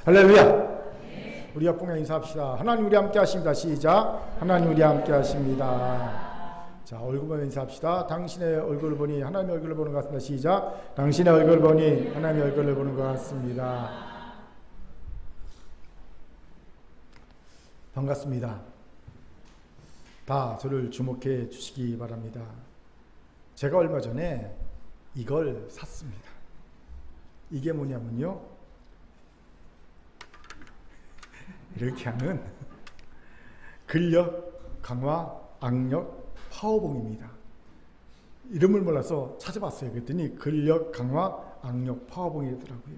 할렐루야. 우리 옆분에 인사합시다. 하나님 우리 함께 하십니다. 시작. 하나님 우리 함께 하십니다. 자, 얼굴 보며 인사합시다. 당신의 얼굴을 보니 하나님의 얼굴을 보는 것 같습니다. 시작. 당신의 얼굴을 보니 하나님의 얼굴을 보는 것 같습니다. 반갑습니다. 다 저를 주목해 주시기 바랍니다. 제가 얼마 전에 이걸 샀습니다. 이게 뭐냐면요, 이렇게 하는 근력 강화 악력 파워봉입니다. 이름을 몰라서 찾아봤어요. 그랬더니 근력 강화 악력 파워봉이더라고요.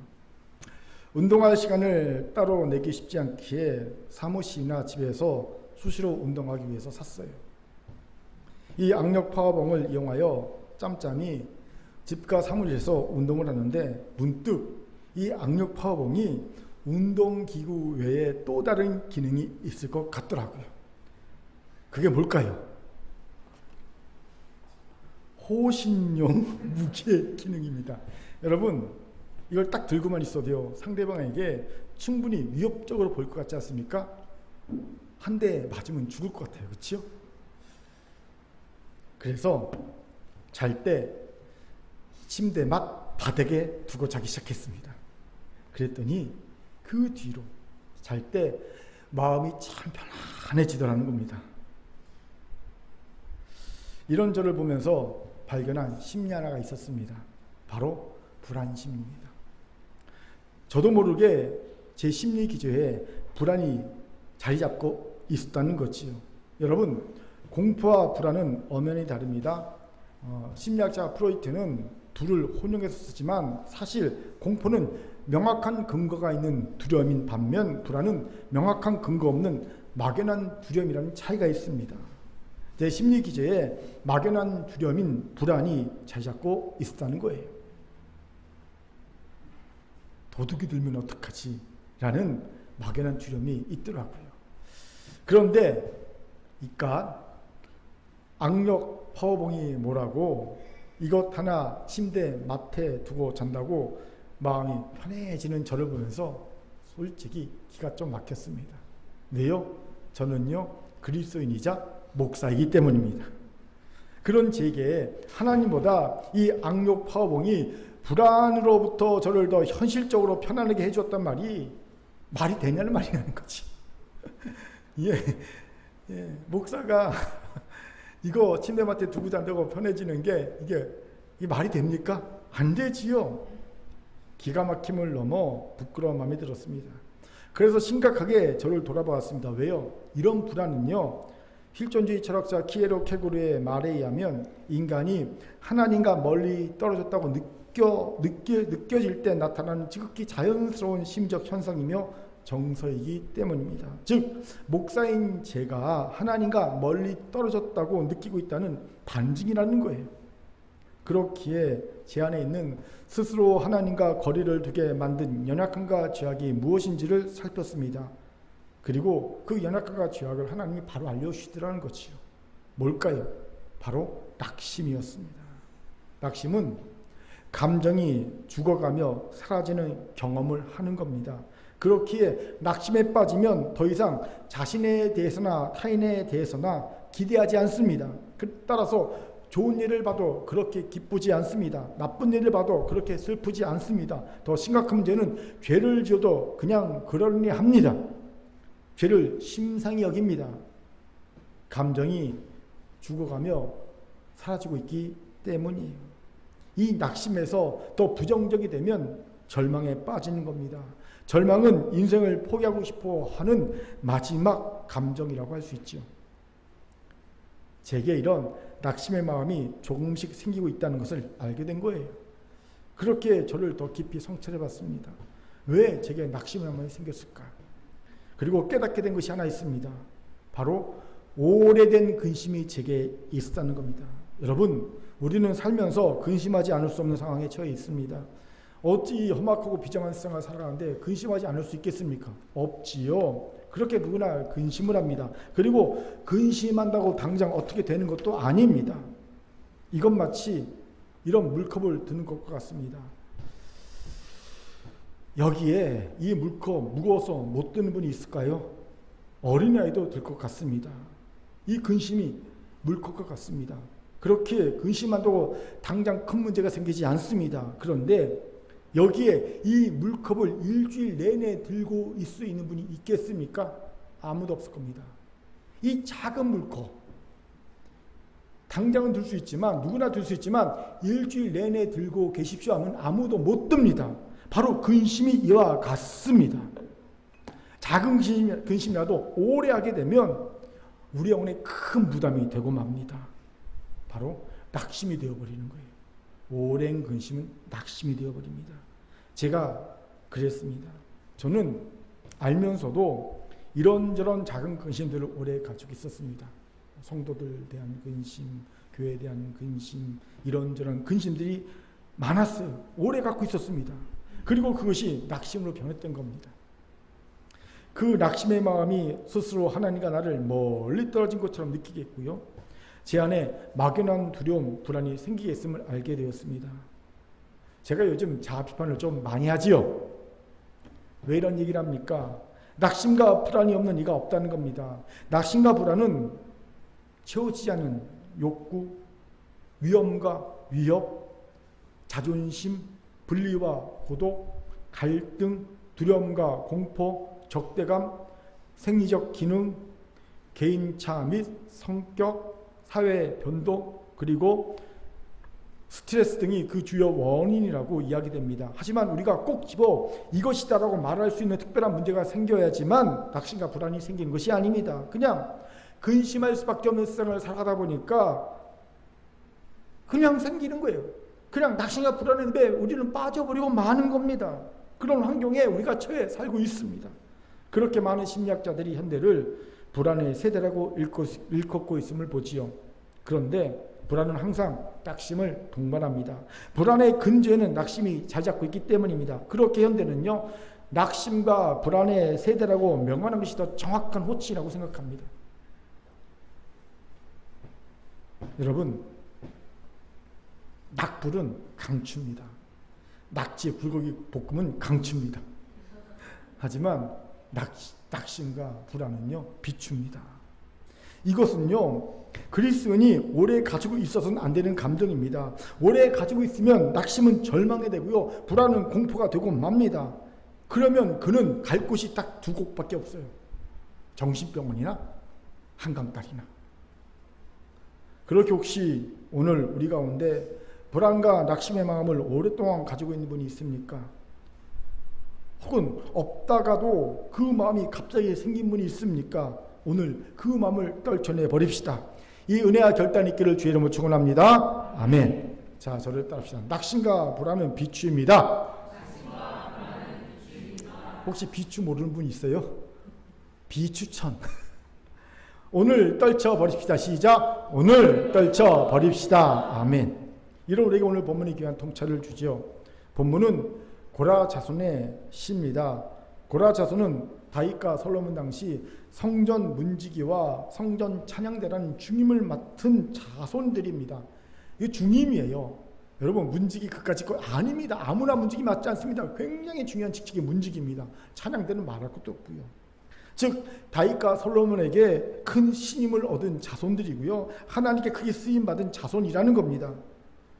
운동할 시간을 따로 내기 쉽지 않기에 사무실이나 집에서 수시로 운동하기 위해서 샀어요. 이 악력 파워봉을 이용하여 짬짬이 집과 사무실에서 운동을 하는데 문득 이 악력 파워봉이 운동기구 외에 또 다른 기능이 있을 것 같더라고요. 그게 뭘까요? 호신용 무게 기능입니다. 여러분, 이걸 딱 들고만 있어도요, 상대방에게 충분히 위협적으로 보일 것 같지 않습니까? 한 대 맞으면 죽을 것 같아요. 그렇죠? 그래서 잘 때 침대 밑 바닥에 두고 자기 시작했습니다. 그랬더니 그 뒤로 잘 때 마음이 참 편안해지더라는 겁니다. 이런 저를 보면서 발견한 심리 하나가 있었습니다. 바로 불안심입니다. 저도 모르게 제 심리 기저에 불안이 자리 잡고 있었다는 거지요. 여러분, 공포와 불안은 엄연히 다릅니다. 심리학자 프로이트는 둘을 혼용해서 쓰지만 사실 공포는 명확한 근거가 있는 두려움인 반면 불안은 명확한 근거 없는 막연한 두려움이라는 차이가 있습니다. 제 심리 기저에 막연한 두려움인 불안이 자리 잡고 있었다는 거예요. 도둑이 들면 어떡하지? 라는 막연한 두려움이 있더라고요. 그런데 이깟 악력 파워봉이 뭐라고 이것 하나 침대 맡에 두고 잔다고 마음이 편해지는 저를 보면서 솔직히 기가 좀 막혔습니다. 왜요? 저는요, 그리스도인이자 목사이기 때문입니다. 그런 제게 하나님보다 이 악력 파워봉이 불안으로부터 저를 더 현실적으로 편안하게 해주었단 말이 되냐는 말이라는 거지. 목사가 이거 침대맡에 두고 잔다고 편해지는 게 이게 말이 됩니까? 안 되지요. 기가 막힘을 넘어 부끄러운 마음이 들었습니다. 그래서 심각하게 저를 돌아보았습니다. 왜요? 이런 불안은요, 실존주의 철학자 키에로 케고르의 말에 의하면 인간이 하나님과 멀리 떨어졌다고 느껴질 때 나타나는 지극히 자연스러운 심적 현상이며 정서이기 때문입니다. 즉, 목사인 제가 하나님과 멀리 떨어졌다고 느끼고 있다는 반증이라는 거예요. 그렇기에 제 안에 있는 스스로 하나님과 거리를 두게 만든 연약함과 죄악이 무엇인지를 살폈습니다. 그리고 그 연약함과 죄악을 하나님이 바로 알려주시더라는 거지요. 뭘까요? 바로 낙심이었습니다. 낙심은 감정이 죽어가며 사라지는 경험을 하는 겁니다. 그렇기에 낙심에 빠지면 더 이상 자신에 대해서나 타인에 대해서나 기대하지 않습니다. 따라서 좋은 일을 봐도 그렇게 기쁘지 않습니다. 나쁜 일을 봐도 그렇게 슬프지 않습니다. 더 심각한 문제는 죄를 지어도 그냥 그러려니 합니다. 죄를 심상히 여깁니다. 감정이 죽어가며 사라지고 있기 때문이에요. 이 낙심에서 더 부정적이 되면 절망에 빠지는 겁니다. 절망은 인생을 포기하고 싶어 하는 마지막 감정이라고 할 수 있죠. 제게 이런 낙심의 마음이 조금씩 생기고 있다는 것을 알게 된 거예요. 그렇게 저를 더 깊이 성찰해 봤습니다. 왜 제게 낙심의 마음이 생겼을까? 그리고 깨닫게 된 것이 하나 있습니다. 바로 오래된 근심이 제게 있었다는 겁니다. 여러분, 우리는 살면서 근심하지 않을 수 없는 상황에 처해 있습니다. 어찌 험악하고 비장한 세상을 살아가는데 근심하지 않을 수 있겠습니까? 없지요. 그렇게 누구나 근심을 합니다. 그리고 근심한다고 당장 어떻게 되는 것도 아닙니다. 이건 마치 이런 물컵을 드는 것과 같습니다. 여기에 이 물컵 무거워서 못 드는 분이 있을까요? 어린아이도 들 것 같습니다. 이 근심이 물컵과 같습니다. 그렇게 근심한다고 당장 큰 문제가 생기지 않습니다. 그런데 여기에 이 물컵을 일주일 내내 들고 있을 수 있는 분이 있겠습니까? 아무도 없을 겁니다. 이 작은 물컵, 당장은 들 수 있지만, 누구나 들 수 있지만 일주일 내내 들고 계십시오 하면 아무도 못 듭니다. 바로 근심이 이와 같습니다. 작은 근심이라도 오래 하게 되면 우리 영혼에 큰 부담이 되고 맙니다. 바로 낙심이 되어버리는 거예요. 오랜 근심은 낙심이 되어버립니다. 제가 그랬습니다. 저는 알면서도 이런저런 작은 근심들을 오래 가지고 있었습니다. 성도들에 대한 근심, 교회에 대한 근심, 이런저런 근심들이 많았어요. 오래 갖고 있었습니다. 그리고 그것이 낙심으로 변했던 겁니다. 그 낙심의 마음이 스스로 하나님과 나를 멀리 떨어진 것처럼 느끼겠고요. 제 안에 막연한 두려움, 불안이 생기겠음을 알게 되었습니다. 제가 요즘 자아 비판을 좀 많이 하지요. 왜 이런 얘기를 합니까? 낙심과 불안이 없는 이가 없다는 겁니다. 낙심과 불안은 채워지지 않은 욕구, 위험과 위협, 자존심, 분리와 고독, 갈등, 두려움과 공포, 적대감, 생리적 기능, 개인차 및 성격, 사회 변동, 그리고 스트레스 등이 그 주요 원인이라고 이야기됩니다. 하지만 우리가 꼭 집어 이것이다라고 말할 수 있는 특별한 문제가 생겨야지만 낙심과 불안이 생기는 것이 아닙니다. 그냥 근심할 수밖에 없는 세상을 살아가다 보니까 그냥 생기는 거예요. 그냥 낙심과 불안에 우리는 빠져버리고 마는 겁니다. 그런 환경에 우리가 처해 살고 있습니다. 그렇게 많은 심리학자들이 현대를 불안의 세대라고 일컫고 있음을 보지요. 그런데 불안은 항상 낙심을 동반합니다. 불안의 근저에는 낙심이 잘 잡고 있기 때문입니다. 그렇게 현대는요, 낙심과 불안의 세대라고 명하는 것이 더 정확한 호칭이라고 생각합니다. 여러분, 낙불은 강추입니다. 낙지 불고기 볶음은 강추입니다. 하지만 낙심과 불안은요, 비추입니다. 이것은요, 그리스도인이 오래 가지고 있어서는 안 되는 감정입니다. 오래 가지고 있으면 낙심은 절망이 되고요, 불안은 공포가 되고 맙니다. 그러면 그는 갈 곳이 딱 두 곳밖에 없어요. 정신병원이나 한강다리나. 그렇게 혹시 오늘 우리 가운데 불안과 낙심의 마음을 오랫동안 가지고 있는 분이 있습니까? 혹은 없다가도 그 마음이 갑자기 생긴 분이 있습니까? 오늘 그 마음을 떨쳐내 버립시다. 이 은혜와 결단이 있기를 주의 이름으로 축원합니다. 아멘. 자, 저를 따릅시다. 낙심과 불안은 비추입니다. 혹시 비추 모르는 분 있어요? 비추천. 오늘 떨쳐 버립시다. 시작. 오늘 떨쳐 버립시다. 아멘. 이런 우리에게 오늘 본문이 귀한 통찰을 주지요. 본문은 고라 자손의 시입니다. 고라 자손은 다윗과 솔로몬 당시 성전 문지기와 성전 찬양대라는 중임을 맡은 자손들입니다. 이게 중임이에요. 여러분, 문지기 그까짓 거 아닙니다. 아무나 문지기 맡지 않습니다. 굉장히 중요한 직책이 문지기입니다. 찬양대는 말할 것도 없고요. 즉 다윗과 솔로몬에게 큰 신임을 얻은 자손들이고요, 하나님께 크게 쓰임받은 자손이라는 겁니다.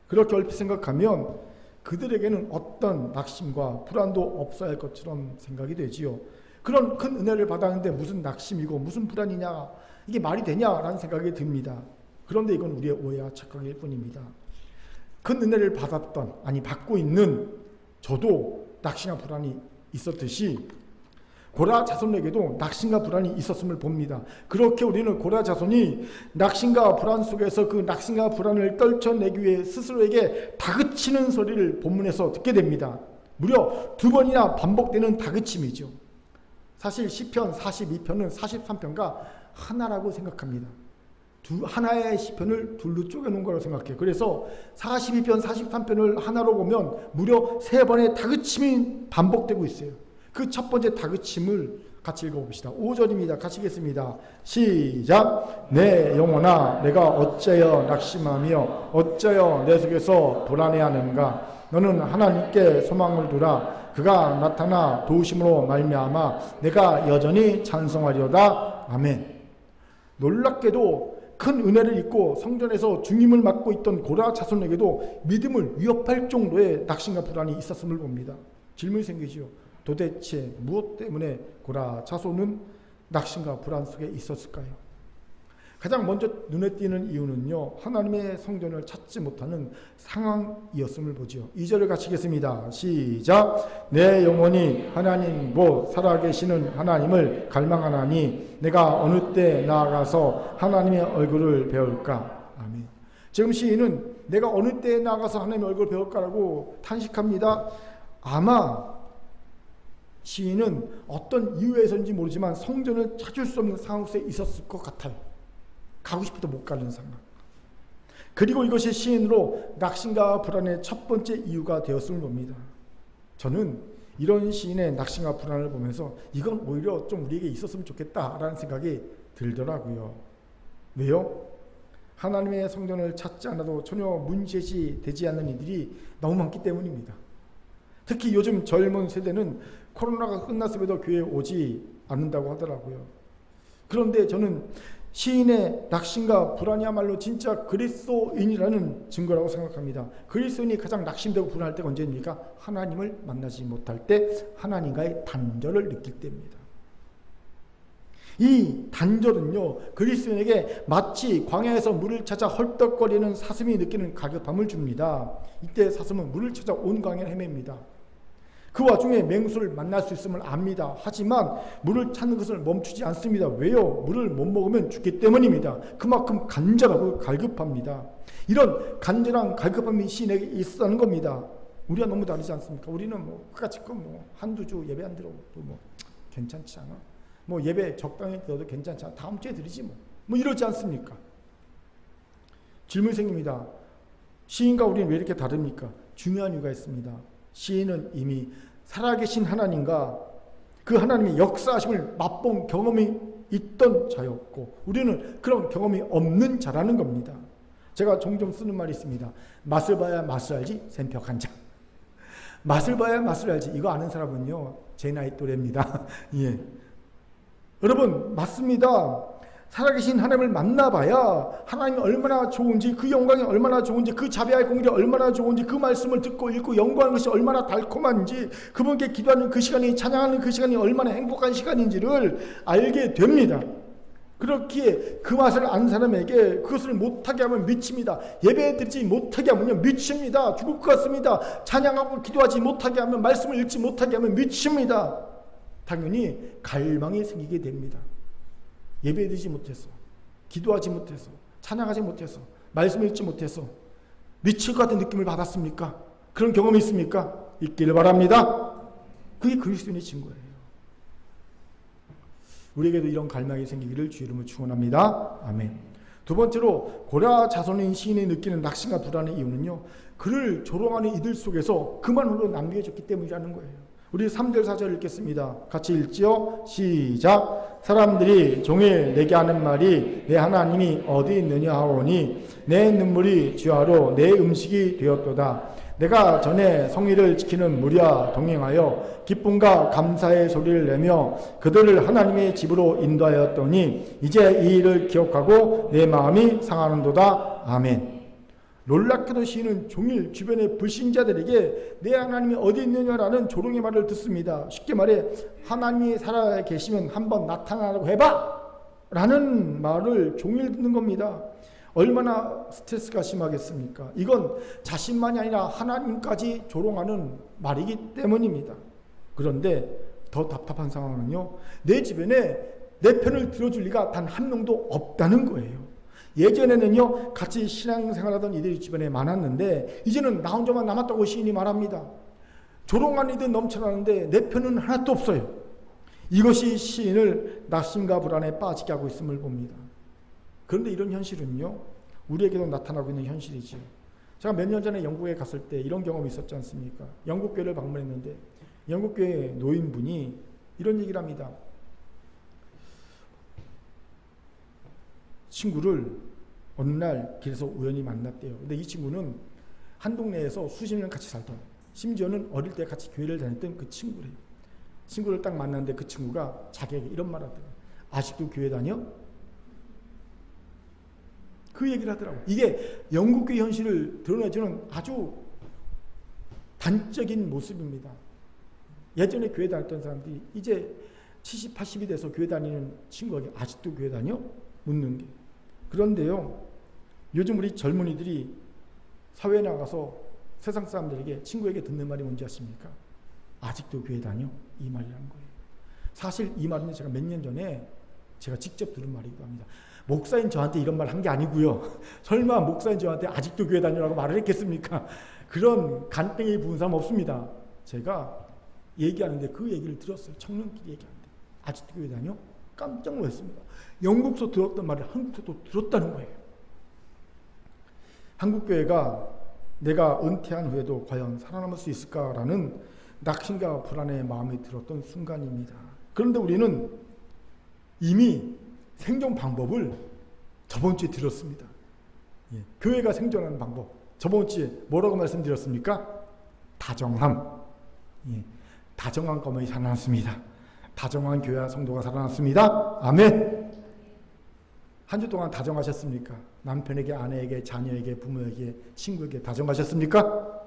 그렇게 얼핏 생각하면 그들에게는 어떤 낙심과 불안도 없어야 할 것처럼 생각이 되지요. 그런 큰 은혜를 받았는데 무슨 낙심이고 무슨 불안이냐, 이게 말이 되냐라는 생각이 듭니다. 그런데 이건 우리의 오해와 착각일 뿐입니다. 큰 은혜를 받고 있는 저도 낙심과 불안이 있었듯이 고라 자손에게도 낙심과 불안이 있었음을 봅니다. 그렇게 우리는 고라 자손이 낙심과 불안 속에서 그 낙심과 불안을 떨쳐내기 위해 스스로에게 다그치는 소리를 본문에서 듣게 됩니다. 무려 2번이나 반복되는 다그침이죠. 사실 시편 42편은 43편과 하나라고 생각합니다. 하나의 시편을 둘로 쪼개놓은 거라고 생각해요. 그래서 42편, 43편을 하나로 보면 무려 3번의 다그침이 반복되고 있어요. 그 첫 번째 다그침을 같이 읽어봅시다. 5절입니다. 같이 읽겠습니다. 시작. 내 영혼아, 내가 어째여 낙심하며 어째여 내 속에서 불안해하는가. 너는 하나님께 소망을 두라. 그가 나타나 도우심으로 말미암아 내가 여전히 찬송하리로다. 아멘. 놀랍게도 큰 은혜를 입고 성전에서 중임을 맡고 있던 고라 자손에게도 믿음을 위협할 정도의 낙심과 불안이 있었음을 봅니다. 질문이 생기죠. 도대체 무엇 때문에 고라 자손은 낙심과 불안 속에 있었을까요? 가장 먼저 눈에 띄는 이유는요, 하나님의 성전을 찾지 못하는 상황이었음을 보죠. 2절을 같이 읽겠습니다. 시작. 내 영혼이 하나님 곧 살아계시는 하나님을 갈망하나니 내가 어느 때 나아가서 하나님의 얼굴을 배울까. 아멘. 지금 시인은 내가 어느 때 나아가서 하나님의 얼굴을 배울까라고 탄식합니다. 아마 시인은 어떤 이유에서인지 모르지만 성전을 찾을 수 없는 상황 속에 있었을 것 같아요. 가고 싶어도 못 가는 상황. 그리고 이것이 시인으로 낙심과 불안의 첫 번째 이유가 되었음을 봅니다. 저는 이런 시인의 낙심과 불안을 보면서 이건 오히려 좀 우리에게 있었으면 좋겠다라는 생각이 들더라고요. 왜요? 하나님의 성전을 찾지 않아도 전혀 문제시 되지 않는 이들이 너무 많기 때문입니다. 특히 요즘 젊은 세대는 코로나가 끝났음에도 교회에 오지 않는다고 하더라고요. 그런데 저는 시인의 낙심과 불안이야말로 진짜 그리스도인이라는 증거라고 생각합니다. 그리스도인이 가장 낙심되고 불안할 때가 언제입니까? 하나님을 만나지 못할 때, 하나님과의 단절을 느낄 때입니다. 이 단절은요, 그리스도인에게 마치 광야에서 물을 찾아 헐떡거리는 사슴이 느끼는 갈급함을 줍니다. 이때 사슴은 물을 찾아 온 광야를 헤맵니다. 그 와중에 맹수를 만날 수 있음을 압니다. 하지만 물을 찾는 것을 멈추지 않습니다. 왜요? 물을 못 먹으면 죽기 때문입니다. 그만큼 간절하고 갈급합니다. 이런 간절한 갈급함이 시인에게 있었다는 겁니다. 우리가 너무 다르지 않습니까? 우리는 뭐 그까짓 뭐 한두 주 예배 안 들어도 뭐 괜찮지 않아? 뭐 예배 적당히 들어도 괜찮지 않아? 다음 주에 드리지 뭐 이러지 않습니까? 질문이 생깁니다. 시인과 우리는 왜 이렇게 다릅니까? 중요한 이유가 있습니다. 시인은 이미 살아계신 하나님과 그 하나님의 역사하심을 맛본 경험이 있던 자였고 우리는 그런 경험이 없는 자라는 겁니다. 제가 종종 쓰는 말이 있습니다. 맛을 봐야 맛을 알지 샘표 한 장. 맛을 봐야 맛을 알지. 이거 아는 사람은요 제 나이 또래입니다. 예. 여러분 맞습니다. 살아계신 하나님을 만나봐야 하나님이 얼마나 좋은지, 그 영광이 얼마나 좋은지, 그 자비할 공일이 얼마나 좋은지, 그 말씀을 듣고 읽고 연구하는 것이 얼마나 달콤한지, 그분께 기도하는 그 시간이, 찬양하는 그 시간이 얼마나 행복한 시간인지를 알게 됩니다. 그렇기에 그 맛을 아는 사람에게 그것을 못하게 하면 미칩니다. 예배 드리지 못하게 하면 미칩니다. 죽을 것 같습니다. 찬양하고 기도하지 못하게 하면, 말씀을 읽지 못하게 하면 미칩니다. 당연히 갈망이 생기게 됩니다. 예배드리지 못해서, 기도하지 못해서, 찬양하지 못해서, 말씀 읽지 못해서 미칠 것 같은 느낌을 받았습니까? 그런 경험이 있습니까? 있기를 바랍니다. 그게 그리스도인의 증거예요. 우리에게도 이런 갈망이 생기기를 주의 이름으로 축원합니다. 아멘. 두 번째로 고라 자손인 시인이 느끼는 낙심과 불안의 이유는요, 그를 조롱하는 이들 속에서 그만 홀로 남겨졌기 때문이라는 거예요. 우리 3절 4절 읽겠습니다. 같이 읽지요. 시작. 사람들이 종일 내게 하는 말이 내 하나님이 어디 있느냐 하오니 내 눈물이 주야로 내 음식이 되었도다. 내가 전에 성의를 지키는 무리와 동행하여 기쁨과 감사의 소리를 내며 그들을 하나님의 집으로 인도하였더니 이제 이 일을 기억하고 내 마음이 상하는도다. 아멘. 놀랍게도 시인은 종일 주변의 불신자들에게 내 하나님이 어디 있느냐라는 조롱의 말을 듣습니다. 쉽게 말해 하나님이 살아 계시면 한번 나타나라고 해봐! 라는 말을 종일 듣는 겁니다. 얼마나 스트레스가 심하겠습니까? 이건 자신만이 아니라 하나님까지 조롱하는 말이기 때문입니다. 그런데 더 답답한 상황은요, 내 주변에 내 편을 들어줄 리가 단 한 명도 없다는 거예요. 예전에는요 같이 신앙생활하던 이들이 주변에 많았는데 이제는 나 혼자만 남았다고 시인이 말합니다. 조롱하는 이들 넘쳐나는데 내 편은 하나도 없어요. 이것이 시인을 낙심과 불안에 빠지게 하고 있음을 봅니다. 그런데 이런 현실은요 우리에게도 나타나고 있는 현실이지요. 제가 몇 년 전에 영국에 갔을 때 이런 경험이 있었지 않습니까? 영국교회를 방문했는데 영국교회 노인분이 이런 얘기를 합니다. 친구를 어느 날 길에서 우연히 만났대요. 근데 이 친구는 한 동네에서 수십 년 같이 살던 심지어는 어릴 때 같이 교회를 다녔던 그 친구래요. 친구를 딱 만났는데 그 친구가 자기에게 이런 말 하더라고요. 아직도 교회 다녀? 그 얘기를 하더라고요. 이게 영국교회 현실을 드러내주는 아주 단적인 모습입니다. 예전에 교회 다녔던 사람들이 이제 70, 80이 돼서 교회 다니는 친구에게 아직도 교회 다녀? 묻는 게. 그런데요, 요즘 우리 젊은이들이 사회에 나가서 세상 사람들에게, 친구에게 듣는 말이 뭔지 아십니까? 아직도 교회 다녀? 이 말이라는 거예요. 사실 이 말은 제가 몇 년 전에 제가 직접 들은 말이기도 합니다. 목사인 저한테 이런 말 한 게 아니고요. 설마 목사인 저한테 아직도 교회 다녀라고 말을 했겠습니까? 그런 간땡이 부은 사람 없습니다. 제가 얘기하는데 그 얘기를 들었어요. 청년끼리 얘기하는데 아직도 교회 다녀? 깜짝 놀랐습니다. 영국서 들었던 말을 한국서도 들었다는 거예요. 한국교회가 내가 은퇴한 후에도 과연 살아남을 수 있을까라는 낙심과 불안의 마음이 들었던 순간입니다. 그런데 우리는 이미 생존 방법을 저번 주에 들었습니다. 예, 교회가 생존하는 방법. 저번 주에 뭐라고 말씀드렸습니까? 다정함. 예, 다정한 것만이 살아났습니다. 다정한 교회와 성도가 살아났습니다. 아멘. 한 주 동안 다정하셨습니까? 남편에게, 아내에게, 자녀에게, 부모에게, 친구에게 다정하셨습니까?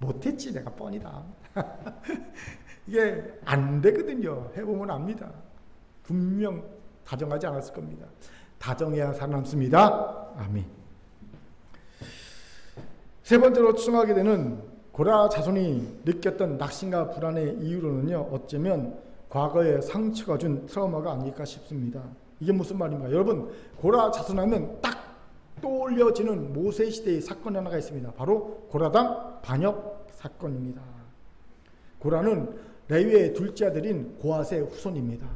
못했지, 내가 뻔히다. 이게 안 되거든요. 해보면 압니다. 분명 다정하지 않았을 겁니다. 다정해야 살아남습니다. 아멘. 세 번째로 추정하게 되는 고라 자손이 느꼈던 낙심과 불안의 이유로는요, 어쩌면 과거의 상처가 준 트라우마가 아닐까 싶습니다. 이게 무슨 말인가? 여러분, 고라 자손하면 딱 떠올려지는 모세 시대의 사건 하나가 있습니다. 바로 고라당 반역 사건입니다. 고라는 레위의 둘째 아들인 고앗의 후손입니다.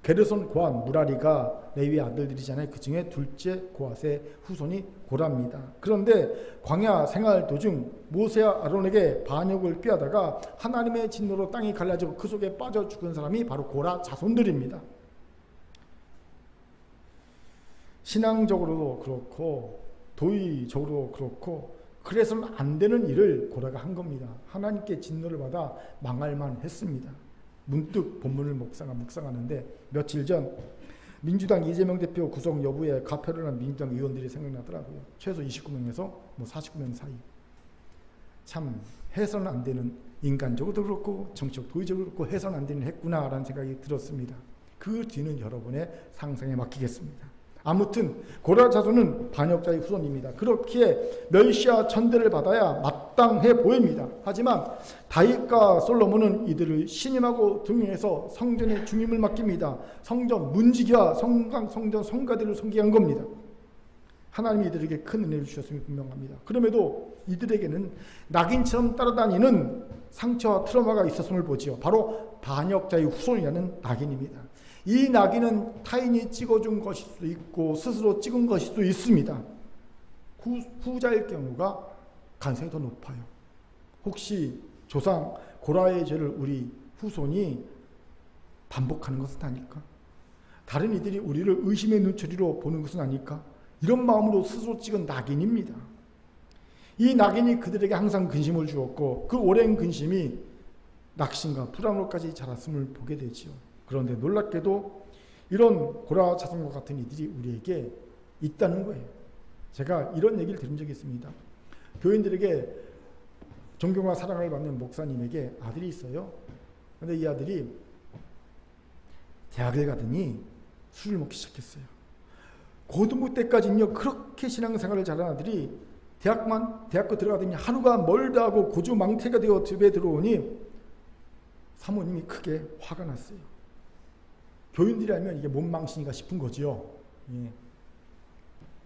게르손, 고앗, 무라리가 레위의 아들들이잖아요. 그 중에 둘째 고앗의 후손이 고라입니다. 그런데 광야 생활 도중 모세와 아론에게 반역을 꾀하다가 하나님의 진노로 땅이 갈라지고 그 속에 빠져 죽은 사람이 바로 고라 자손들입니다. 신앙적으로도 그렇고 도의적으로도 그렇고 그래서는 안 되는 일을 고라가 한 겁니다. 하나님께 진노를 받아 망할만 했습니다. 문득 본문을 묵상하는데 며칠 전 민주당 이재명 대표 구속 여부에 가표를 한 민주당 의원들이 생각나더라고요. 최소 29명에서 49명 사이. 참 해서는 안 되는, 인간적으로도 그렇고 정치적 도의적으로 그렇고 해서는 안 되는 했구나라는 생각이 들었습니다. 그 뒤는 여러분의 상상에 맡기겠습니다. 아무튼 고라 자손은 반역자의 후손입니다. 그렇기에 멸시와 천대를 받아야 마땅해 보입니다. 하지만 다윗과 솔로몬은 이들을 신임하고 등용해서 성전의 중임을 맡깁니다. 성전 문지기와 성전 성가대를 섬기게 한 겁니다. 하나님이 이들에게 큰 은혜를 주셨음이 분명합니다. 그럼에도 이들에게는 낙인처럼 따라다니는 상처와 트라우마가 있었음을 보지요. 바로 반역자의 후손이라는 낙인입니다. 이 낙인은 타인이 찍어준 것일 수도 있고 스스로 찍은 것일 수도 있습니다. 후자일 경우가 가능성이 더 높아요. 혹시 조상 고라의 죄를 우리 후손이 반복하는 것은 아닐까? 다른 이들이 우리를 의심의 눈초리로 보는 것은 아닐까? 이런 마음으로 스스로 찍은 낙인입니다. 이 낙인이 그들에게 항상 근심을 주었고 그 오랜 근심이 낙심과 불안으로까지 자랐음을 보게 되지요. 그런데 놀랍게도 이런 고라 자손과 같은 이들이 우리에게 있다는 거예요. 제가 이런 얘기를 들은 적이 있습니다. 교인들에게 존경과 사랑을 받는 목사님에게 아들이 있어요. 그런데 이 아들이 대학을 가더니 술을 먹기 시작했어요. 고등부 때까지는요 그렇게 신앙생활을 잘한 아들이 대학교 들어가더니 하루가 멀다 하고 고주망태가 되어 집에 들어오니 사모님이 크게 화가 났어요. 교인들이라면 이게 뭔 망신인가 싶은 거지요. 예.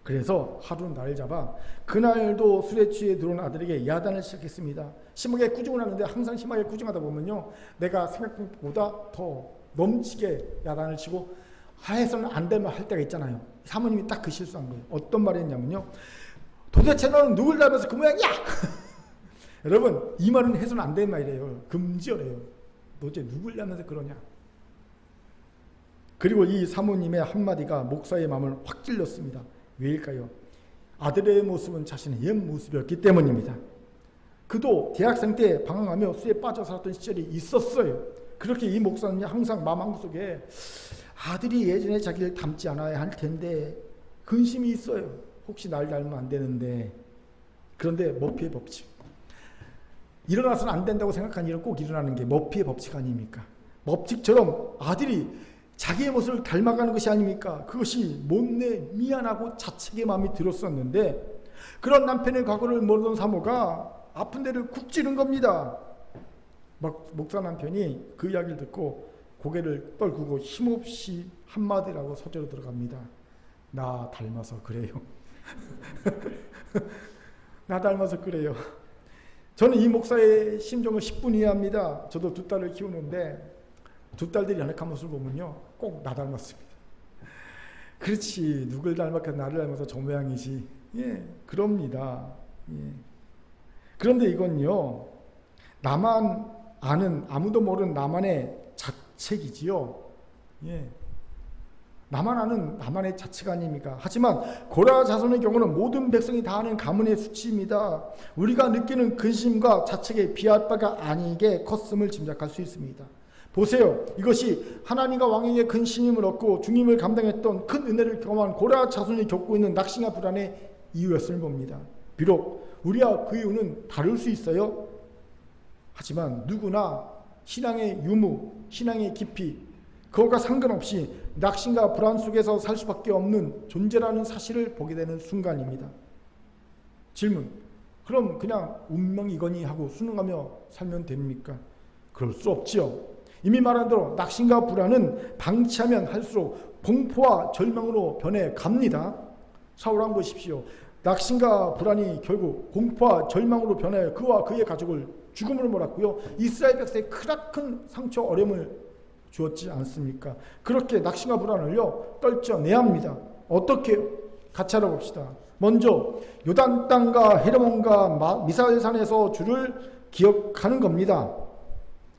그래서 하루 날을 잡아 그날도 술에 취해 들어온 아들에게 야단을 시작했습니다. 심하게 꾸중을 하는데 항상 심하게 꾸중하다 보면요 내가 생각보다 더 넘치게 야단을 치고 해서는 안 되면 할 때가 있잖아요. 사모님이 딱 그 실수한 거예요. 어떤 말을 했냐면요 도대체 너는 누굴 닮아서 그 모양이야? 여러분 이 말은 해서는 안 되는 말이래요. 금지어래요. 도대체 누굴 닮아서 그러냐? 그리고 이 사모님의 한마디가 목사의 마음을 확 찔렸습니다. 왜일까요? 아들의 모습은 자신의 옛 모습이었기 때문입니다. 그도 대학생 때 방황하며 수에 빠져 살았던 시절이 있었어요. 그렇게 이 목사는 항상 마음 한구석에 아들이 예전에 자기를 닮지 않아야 할 텐데 근심이 있어요. 혹시 날 닮으면 안 되는데. 그런데 머피의 법칙, 일어나서는 안 된다고 생각한 일은 꼭 일어나는 게 머피의 법칙 아닙니까? 법칙처럼 아들이 자기의 모습을 닮아가는 것이 아닙니까? 그것이 못내 미안하고 자책의 마음이 들었었는데 그런 남편의 과거를 모르던 사모가 아픈 데를 쿡 찌른 겁니다. 막 목사 남편이 그 이야기를 듣고 고개를 떨구고 힘없이 한마디라고 서재로 들어갑니다. 나 닮아서 그래요. 나 닮아서 그래요. 저는 이 목사의 심정을 10분 이해합니다. 저도 두 딸을 키우는데 두 딸들이 연약한 모습을 보면요 꼭 나 닮았습니다. 그렇지, 누굴 닮았겠어, 나를 닮아서 저 모양이지. 예, 그럽니다. 예. 그런데 이건요 나만 아는, 아무도 모르는 나만의 자책이지요. 예. 나만 아는 나만의 자책 아닙니까? 하지만 고라 자손의 경우는 모든 백성이 다 아는 가문의 수치입니다. 우리가 느끼는 근심과 자책에 비할 바가 아니게 컸음을 짐작할 수 있습니다. 보세요. 이것이 하나님과 왕에게 근심을 얻고 중임을 감당했던 큰 은혜를 경험한 고라 자손이 겪고 있는 낙심과 불안의 이유였음을 봅니다. 비록 우리와 그 이유는 다를 수 있어요. 하지만 누구나 신앙의 유무, 신앙의 깊이, 그것과 상관없이 낙심과 불안 속에서 살 수밖에 없는 존재라는 사실을 보게 되는 순간입니다. 질문, 그럼 그냥 운명이거니 하고 순응하며 살면 됩니까? 그럴 수 없지요. 이미 말한 대로 낙심과 불안은 방치하면 할수록 공포와 절망으로 변해갑니다. 사울왕 보십시오. 낙심과 불안이 결국 공포와 절망으로 변하여 그와 그의 가족을 죽음으로 몰았고요. 이스라엘 백성에 크나큰 상처 어려움을 주었지 않습니까? 그렇게 낙심과 불안을요 떨쳐내야 합니다. 어떻게? 같이 알아봅시다. 먼저 요단 땅과 헤르몬과 미사엘산에서 주를 기억하는 겁니다.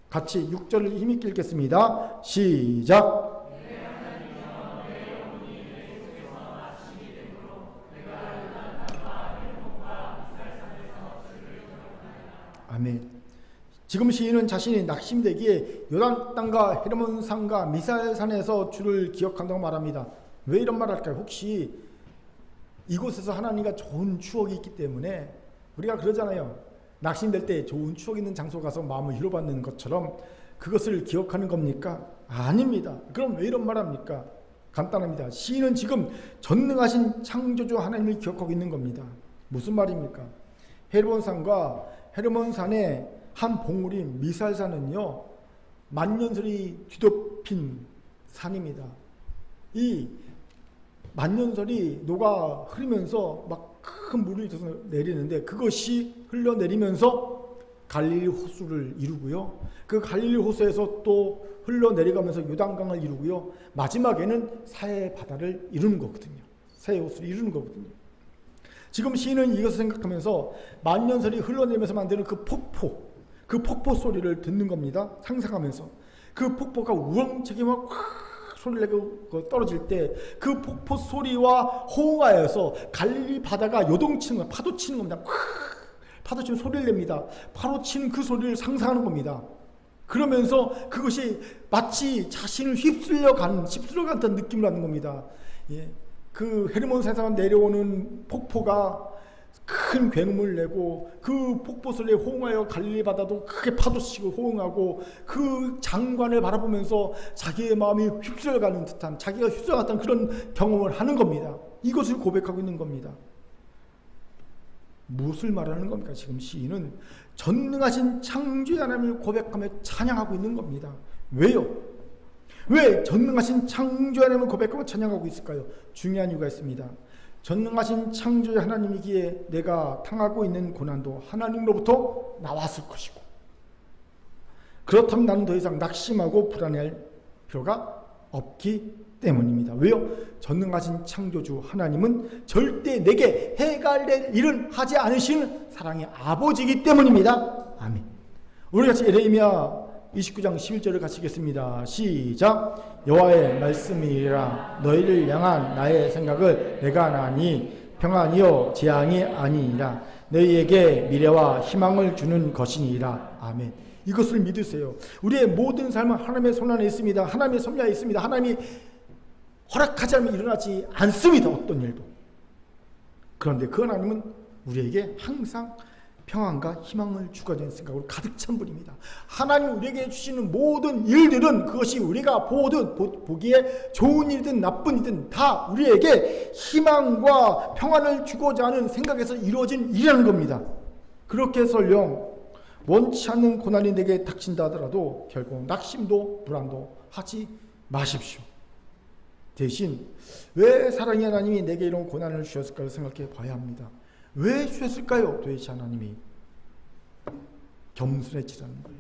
같이 6절을 힘있게 읽겠습니다. 시작. 아멘. 지금 시인은 자신이 낙심되기에 요단 땅과 헤르몬 산과 미사엘 산에서 주를 기억한다고 말합니다. 왜 이런 말 할까요? 혹시 이곳에서 하나님과 좋은 추억이 있기 때문에 우리가 그러잖아요. 낙심될 때 좋은 추억 있는 장소 가서 마음을 위로받는 것처럼 그것을 기억하는 겁니까? 아닙니다. 그럼 왜 이런 말 합니까? 간단합니다. 시인은 지금 전능하신 창조주 하나님을 기억하고 있는 겁니다. 무슨 말입니까? 헤르몬산과 헤르몬산의 한 봉우리인 미살산은요 만년설이 뒤덮인 산입니다. 이 만년설이 녹아 흐르면서 막 큰 물이 내리는데 그것이 흘러내리면서 갈릴리 호수를 이루고요. 그 갈릴리 호수에서 또 흘러내려가면서 요단강을 이루고요. 마지막에는 사해 바다를 이루는 거거든요. 사해 호수를 이루는 거거든요. 지금 시인은 이것을 생각하면서 만년설이 흘러내리면서 만드는 그 폭포 소리를 듣는 겁니다. 상상하면서 그 폭포가 우렁차게 막 소리를 내고 떨어질 때 그 폭포 소리와 호응하여서 갈릴리 바다가 요동치는 거, 파도 치는 겁니다. 파도 치면 소리를 냅니다. 파도 치는 그 소리를 상상하는 겁니다. 그러면서 그것이 마치 자신을 휩쓸려 가는 듯한 느낌을 받는 겁니다. 예. 그 헤르몬산에서 내려오는 폭포가 큰 굉음을 내고 그 폭포 소리에 호응하여 갈릴리 바다도 크게 파도치고 호응하고 그 장관을 바라보면서 자기의 마음이 휩쓸려가는 듯한, 자기가 휩쓸려갔던 그런 경험을 하는 겁니다. 이것을 고백하고 있는 겁니다. 무엇을 말하는 겁니까? 지금 시인은 전능하신 창조의 하나님을 고백하며 찬양하고 있는 겁니다. 왜요? 왜 전능하신 창조의 하나님을 고백하며 찬양하고 있을까요? 중요한 이유가 있습니다. 전능하신 창조의 하나님이기에 내가 당하고 있는 고난도 하나님으로부터 나왔을 것이고, 그렇다면 나는 더 이상 낙심하고 불안해할 필요가 없기 때문입니다. 왜요? 전능하신 창조주 하나님은 절대 내게 해가 될 일은 하지 않으시는 사랑의 아버지이기 때문입니다. 아멘. 우리 같이 에레미야 29장 11절을 같이 읽겠습니다. 시작. 여호와의 말씀이라 너희를 향한 나의 생각을 내가 아나니 평안이요 재앙이 아니니라. 너희에게 미래와 희망을 주는 것이니라. 아멘. 이것을 믿으세요. 우리의 모든 삶은 하나님의 손 안에 있습니다. 하나님의 섭리하에 있습니다. 하나님이 허락하지 않으면 일어나지 않습니다. 어떤 일도. 그런데 그 하나님은 우리에게 항상 평안과 희망을 주고자 생각으로 가득 찬 분입니다. 하나님 우리에게 주시는 모든 일들은 그것이 우리가 보기에 좋은 일이든 나쁜 일이든 다 우리에게 희망과 평안을 주고자 하는 생각에서 이루어진 일이라는 겁니다. 그렇게 설령 원치 않는 고난이 내게 닥친다 하더라도 결국 낙심도 불안도 하지 마십시오. 대신 왜 사랑의 하나님이 내게 이런 고난을 주셨을까를 생각해 봐야 합니다. 왜 주셨을까요? 도대체 하나님이 겸손해지라는 거예요.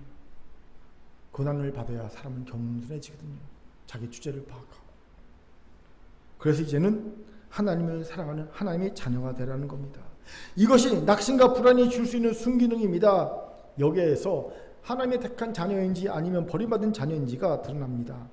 고난을 받아야 사람은 겸손해지거든요. 자기 주제를 파악하고. 그래서 이제는 하나님을 사랑하는 하나님의 자녀가 되라는 겁니다. 이것이 낙심과 불안이 줄 수 있는 순기능입니다. 여기에서 하나님의 택한 자녀인지 아니면 버림받은 자녀인지가 드러납니다.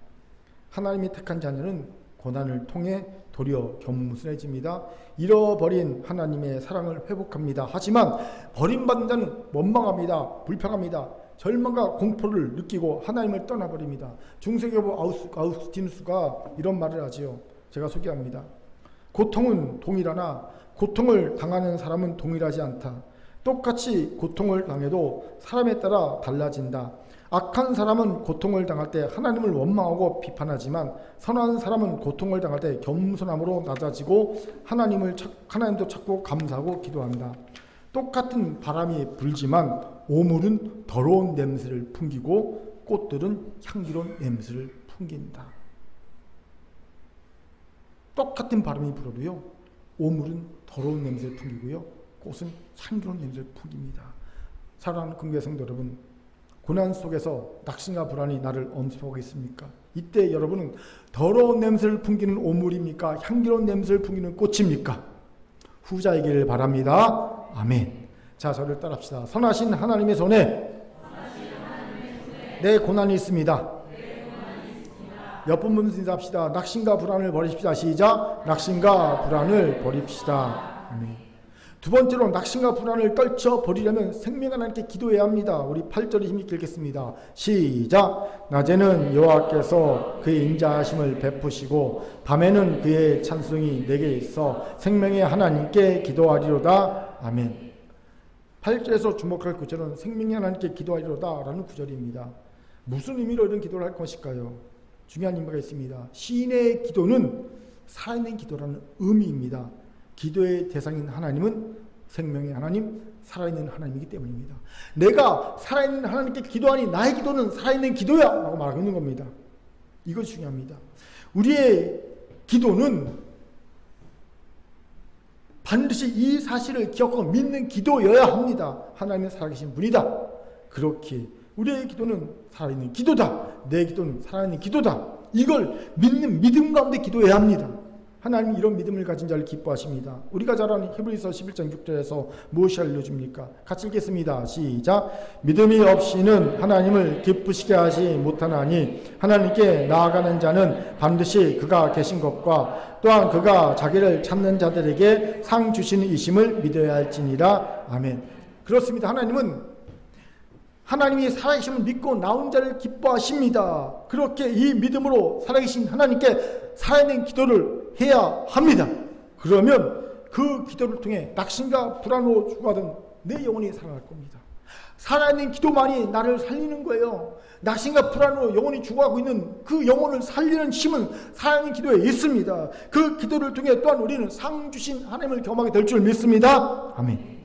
하나님의 택한 자녀는 고난을 통해 도리어 겸손해집니다. 잃어버린 하나님의 사랑을 회복합니다. 하지만 버림받은 자는 원망합니다. 불평합니다. 절망과 공포를 느끼고 하나님을 떠나버립니다. 중세교부 아우구스티누스가 이런 말을 하지요. 제가 소개합니다. 고통은 동일하나 고통을 당하는 사람은 동일하지 않다. 똑같이 고통을 당해도 사람에 따라 달라진다. 악한 사람은 고통을 당할 때 하나님을 원망하고 비판하지만 선한 사람은 고통을 당할 때 겸손함으로 낮아지고 하나님도 찾고 감사하고 기도한다. 똑같은 바람이 불지만 오물은 더러운 냄새를 풍기고 꽃들은 향기로운 냄새를 풍긴다. 똑같은 바람이 불어도요, 오물은 더러운 냄새를 풍기고요, 꽃은 향기로운 냄새를 풍깁니다. 사랑하는 긍휼의 성도 여러분, 고난 속에서 낙심과 불안이 나를 엄습하고 있습니까? 이때 여러분은 더러운 냄새를 풍기는 오물입니까? 향기로운 냄새를 풍기는 꽃입니까? 후자이길 바랍니다. 아멘. 자, 저를 따라합시다. 선하신 하나님의 손에 내 고난이 있습니다. 옆분 분들 인사합시다. 낙심과 불안을 버리십시다. 시작. 낙심과 불안을 버립시다. 아멘. 두 번째로 낙심과 불안을 떨쳐버리려면 생명 하나님께 기도해야 합니다. 우리 8절에 힘있게 읽겠습니다. 시작. 낮에는 여호와께서 그의 인자하심을 베푸시고 밤에는 그의 찬송이 내게 있어 생명의 하나님께 기도하리로다. 아멘. 8절에서 주목할 구절은 생명의 하나님께 기도하리로다 라는 구절입니다. 무슨 의미로 이런 기도를 할 것일까요? 중요한 의미가 있습니다. 시인의 기도는 살아있는 기도라는 의미입니다. 기도의 대상인 하나님은 생명의 하나님, 살아있는 하나님이기 때문입니다. 내가 살아있는 하나님께 기도하니 나의 기도는 살아있는 기도야 라고 말하고 있는 겁니다. 이것이 중요합니다. 우리의 기도는 반드시 이 사실을 기억하고 믿는 기도여야 합니다. 하나님은 살아계신 분이다. 그렇게 우리의 기도는 살아있는 기도다. 내 기도는 살아있는 기도다. 이걸 믿는 믿음 가운데 기도해야 합니다. 하나님이 이런 믿음을 가진 자를 기뻐하십니다. 우리가 잘 아는 히브리서 11장 6절에서 무엇이 알려줍니까? 같이 읽겠습니다. 시작. 믿음이 없이는 하나님을 기쁘시게 하지 못하나니 하나님께 나아가는 자는 반드시 그가 계신 것과 또한 그가 자기를 찾는 자들에게 상 주시는 이심을 믿어야 할지니라. 아멘. 그렇습니다. 하나님이 살아계심을 믿고 나온 자를 기뻐하십니다. 그렇게 이 믿음으로 살아계신 하나님께 살아있는 기도를 해야 합니다. 그러면 그 기도를 통해 낙심과 불안으로 죽어가던 내 영혼이 살아날 겁니다. 살아있는 기도만이 나를 살리는 거예요. 낙심과 불안으로 영혼이 죽어가고 있는 그 영혼을 살리는 힘은 살아있는 기도에 있습니다. 그 기도를 통해 또한 우리는 상 주신 하나님을 경험하게 될 줄 믿습니다. 아멘.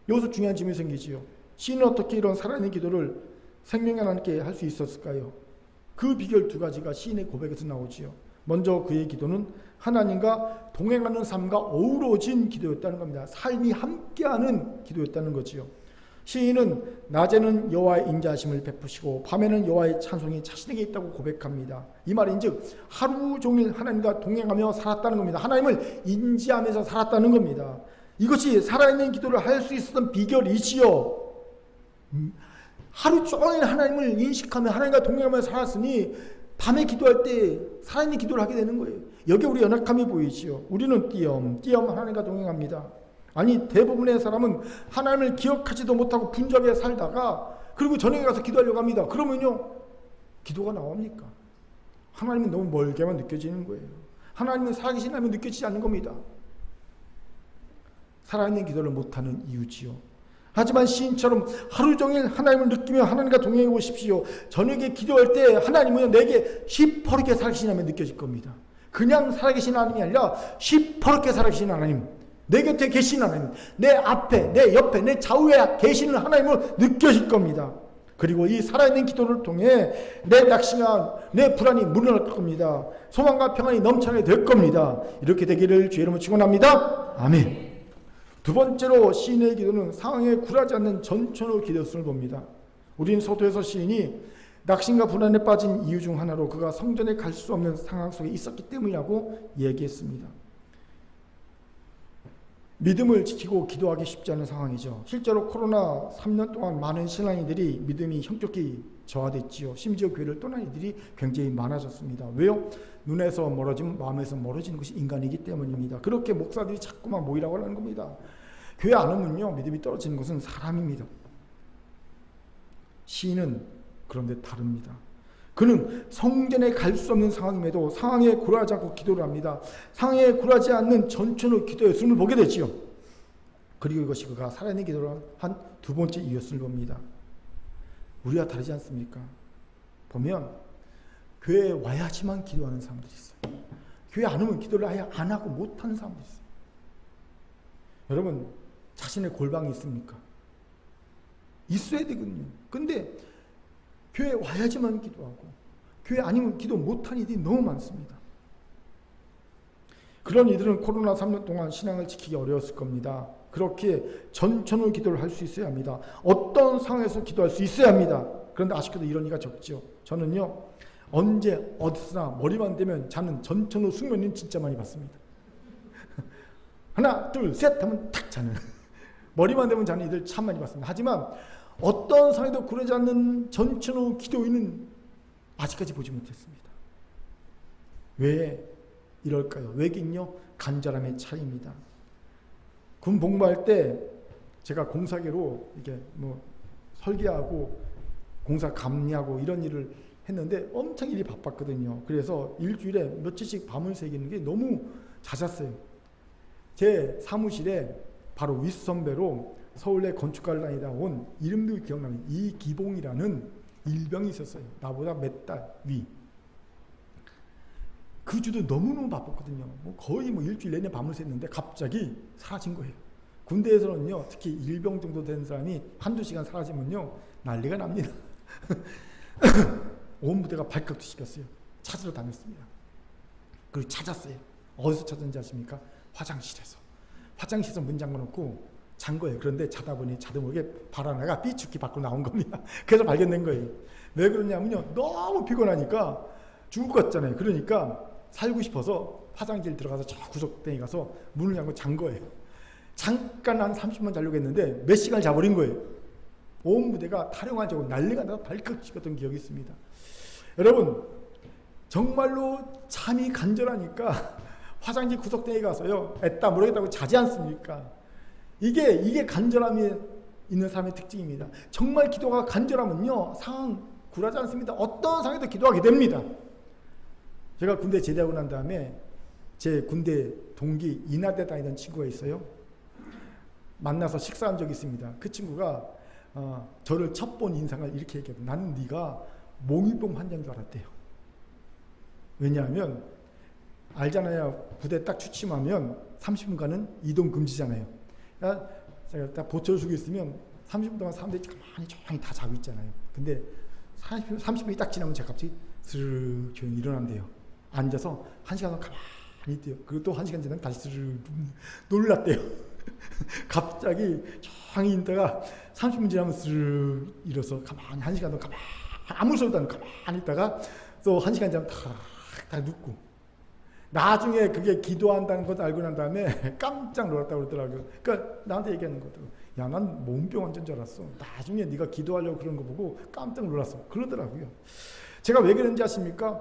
여기서 중요한 질문이 생기지요. 시인은 어떻게 이런 살아있는 기도를 생명의 하나님께 할 수 있었을까요? 그 비결 두 가지가 시인의 고백에서 나오지요. 먼저 그의 기도는 하나님과 동행하는 삶과 어우러진 기도였다는 겁니다. 삶이 함께하는 기도였다는 거지요. 시인은 낮에는 여호와의 인자하심을 베푸시고 밤에는 여호와의 찬송이 자신에게 있다고 고백합니다. 이 말인즉 하루 종일 하나님과 동행하며 살았다는 겁니다. 하나님을 인지하면서 살았다는 겁니다. 이것이 살아있는 기도를 할 수 있었던 비결이지요. 하루 종일 하나님을 인식하며 하나님과 동행하며 살았으니 밤에 기도할 때 살아있는 기도를 하게 되는 거예요. 여기 우리 연약함이 보이지요. 우리는 띄엄띄엄 하나님과 동행합니다. 아니 대부분의 사람은 하나님을 기억하지도 못하고 분주하게 살다가 그리고 저녁에 가서 기도하려고 합니다. 그러면요 기도가 나옵니까? 하나님은 너무 멀게만 느껴지는 거예요. 하나님은 살아계신 하나님은 느껴지지 않는 겁니다. 살아있는 기도를 못하는 이유지요. 하지만 시인처럼 하루 종일 하나님을 느끼며 하나님과 동행해 보십시오. 저녁에 기도할 때 하나님은 내게 시퍼렇게 살아계신 하나님이 느껴질 겁니다. 그냥 살아계신 하나님이 아니라 시퍼렇게 살아계신 하나님, 내 곁에 계신 하나님, 내 앞에, 내 옆에, 내 좌우에 계시는 하나님을 느껴질 겁니다. 그리고 이 살아있는 기도를 통해 내 낙심과 내 불안이 물러날 겁니다. 소망과 평안이 넘쳐나게 될 겁니다. 이렇게 되기를 주의 이름으로 축원합니다. 아멘. 두 번째로 시인의 기도는 상황에 굴하지 않는 전천후 기도였음을 봅니다. 우리는 서두에서 시인이 낙심과 불안에 빠진 이유 중 하나로 그가 성전에 갈 수 없는 상황 속에 있었기 때문이라고 얘기했습니다. 믿음을 지키고 기도하기 쉽지 않은 상황이죠. 실제로 코로나 3년 동안 많은 신앙인들이 믿음이 형편없게 저하됐지요. 심지어 교회를 떠난 이들이 굉장히 많아졌습니다. 왜요? 눈에서 멀어지면 마음에서 멀어지는 것이 인간이기 때문입니다. 그렇게 목사들이 자꾸만 모이라고 하는 겁니다. 교회 안 오면요 믿음이 떨어지는 것은 사람입니다. 시인은 그런데 다릅니다. 그는 성전에 갈 수 없는 상황임에도 상황에 굴하지 않고 기도를 합니다. 상황에 굴하지 않는 전천후 기도의 숨을 보게 되지요. 그리고 이것이 그가 살아있는 기도를 한 두 번째 이유였음을 봅니다. 우리와 다르지 않습니까? 보면 교회에 와야지만 기도하는 사람들이 있어요. 교회 안 오면 기도를 아예 안 하고 못하는 사람들이 있어요. 여러분 자신의 골방이 있습니까? 있어야 되거든요. 근데 교회에 와야지만 기도하고 교회 아니면 기도 못하는 이들이 너무 많습니다. 그런 이들은 코로나 3년 동안 신앙을 지키기 어려웠을 겁니다. 그렇게 전천후 기도를 할 수 있어야 합니다. 어떤 상황에서 기도할 수 있어야 합니다. 그런데 아쉽게도 이런 이가 적죠. 저는요 언제 어디서나 머리만 대면 자는 전천후 숙면은 진짜 많이 봤습니다. 하나 둘 셋 하면 탁 자는 머리만 대면 자는 이들 참 많이 봤습니다. 하지만 어떤 상황에도 굴하지 않는 전천후 기도인은 아직까지 보지 못했습니다. 왜 이럴까요? 왜긴요 간절함의 차이입니다. 군 복무할 때 제가 공사계로 이게 뭐 설계하고 공사 감리하고 이런 일을 했는데 엄청 일이 바빴거든요. 그래서 일주일에 며칠씩 밤을 새기는 게 너무 잦았어요. 제 사무실에 바로 윗선배로 서울대 건축가를 다니다 온 이름도 기억나는 이기봉이라는 일병이 있었어요. 나보다 몇 달 위. 그 주도 너무너무 바빴거든요. 거의 일주일 내내 밤을 샜는데 갑자기 사라진 거예요. 군대에서는요, 특히 일병 정도 된 사람이 한두 시간 사라지면요, 난리가 납니다. 온 부대가 발칵 뒤집혔어요. 찾으러 다녔습니다. 그리고 찾았어요. 어디서 찾았는지 아십니까? 화장실에서. 화장실에서 문 잠궈놓고 잔 거예요. 그런데 자다 보니 자도 모르게 발 하나가 삐죽히 밖으로 나온 겁니다. 그래서 발견된 거예요. 왜 그러냐면요, 너무 피곤하니까 죽을 것 같잖아요. 그러니까 살고 싶어서 화장실 들어가서 저 구석탱이 가서 문을 잠고 잔 거예요. 잠깐 한 30분 자려고 했는데 몇 시간을 자버린 거예요. 온 부대가 타령한 적으로 난리가 나서 발칵 짚었던 기억이 있습니다. 여러분 정말로 잠이 간절하니까 화장실 구석탱이 가서요 애따 모르겠다고 자지 않습니까? 이게 간절함이 있는 사람의 특징입니다. 정말 기도가 간절하면요 상황 굴하지 않습니다. 어떤 상황에도 기도하게 됩니다. 제가 군대 제대하고 난 다음에 제 군대 동기 인하대 다니던 친구가 있어요. 만나서 식사한 적이 있습니다. 그 친구가 저를 첫 본 인상을 이렇게 얘기해요. 나는 네가 몽유병 환자인 줄 알았대요. 왜냐하면 알잖아요. 부대 딱 취침하면 30분간은 이동 금지잖아요. 제가 딱 보초를 쓰고 있으면 30분 동안 사람들이 가만히 조용히 다 자고 있잖아요. 근데 30분이 딱 지나면 제가 갑자기 스르륵 조용히 일어난대요. 앉아서 1시간 동안 가만히 있대요. 그리고 또 1시간 지나면 다시 스르륵 놀랐대요. 갑자기 조용히 있다가 30분 지나면 스르륵 일어서 가만히 1시간 동안 가만히 아무 소리도 안 하고 가만히 있다가 또 1시간 지나면 다 눕고 나중에 그게 기도한다는 것도 알고 난 다음에 깜짝 놀랐다고 그러더라고요. 그러니까 나한테 얘기하는 거더라고요. 야, 난 몸병 환자인 줄 알았어. 나중에 네가 기도하려고 그런 거 보고 깜짝 놀랐어. 그러더라고요. 제가 왜 그런지 아십니까?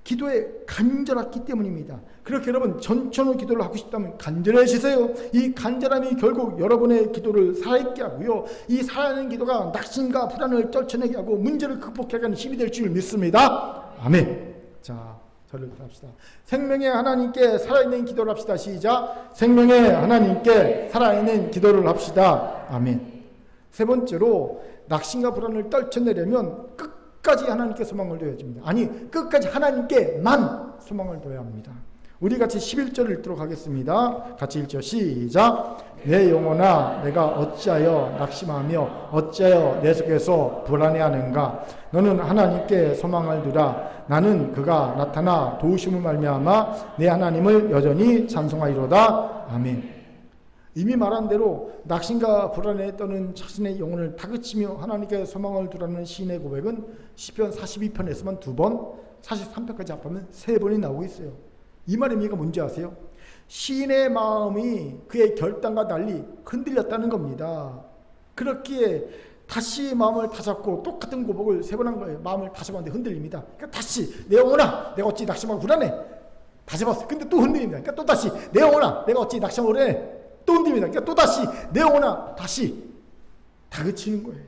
기도에 간절했기 때문입니다. 그렇게 여러분 전천후 기도를 하고 싶다면 간절해지세요. 이 간절함이 결국 여러분의 기도를 살아있게 하고요. 이 살아있는 기도가 낙심과 불안을 떨쳐내게 하고 문제를 극복하게 하는 힘이 될 줄 믿습니다. 아멘. 자, 저를 합시다. 생명의 하나님께 살아있는 기도를 합시다. 시작. 생명의 하나님께 살아있는 기도를 합시다. 아멘. 세 번째로 낙심과 불안을 떨쳐내려면 끝까지 하나님께 소망을 둬야 됩니다. 아니, 끝까지 하나님께만 소망을 둬야 합니다. 우리 같이 11절을 읽도록 하겠습니다. 같이 읽죠. 시작. 내 영혼아 내가 어찌하여 낙심하며 어찌하여 내 속에서 불안해하는가. 너는 하나님께 소망을 두라. 나는 그가 나타나 도우심을 말미암아 내 하나님을 여전히 찬송하리로다. 아멘. 이미 말한 대로 낙심과 불안에 떠는 자신의 영혼을 다그치며 하나님께 소망을 두라는 시인의 고백은 시편 42편에서만 2번, 43편까지 합하면 3번이 나오고 있어요. 이 말의 의미가 뭔지 아세요? 시인의 마음이 그의 결단과 달리 흔들렸다는 겁니다. 그렇기에 다시 마음을 다잡고 똑같은 고백을 3번 한 거예요. 마음을 다잡았는데 흔들립니다. 그러니까 다시 내 영혼아 내가 어찌 낙심하고 불안해. 다잡았어요. 근데 또 흔들립니다. 그러니까 또 다시 내 영혼아 내가 어찌 낙심하고 불안해. 또 흔들립니다. 그러니까 또 다시 내 영혼아 다시 다그치는 거예요.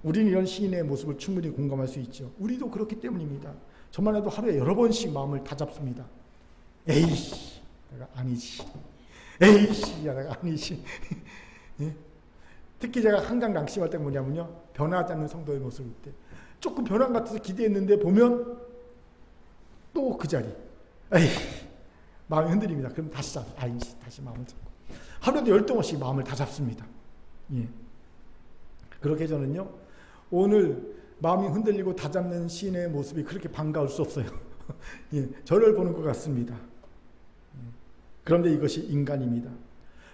우리는 이런 시인의 모습을 충분히 공감할 수 있죠. 우리도 그렇기 때문입니다. 저만 해도 하루에 여러 번씩 마음을 다잡습니다. 에이씨 내가 아니지. 에이씨 내가 아니지. 예? 특히 제가 항상 낙심할 때가 뭐냐면요, 변하지 않는 성도의 모습일 때 조금 변한 것 같아서 기대했는데 보면 또 그 자리. 에이 마음이 흔들립니다. 그럼 다시 아니지. 다시 마음을 잡고 하루에도 10번씩 마음을 다잡습니다. 예. 그렇게 저는요 오늘 마음이 흔들리고 다잡는 시인의 모습이 그렇게 반가울 수 없어요. 예, 저를 보는 것 같습니다. 그런데 이것이 인간입니다.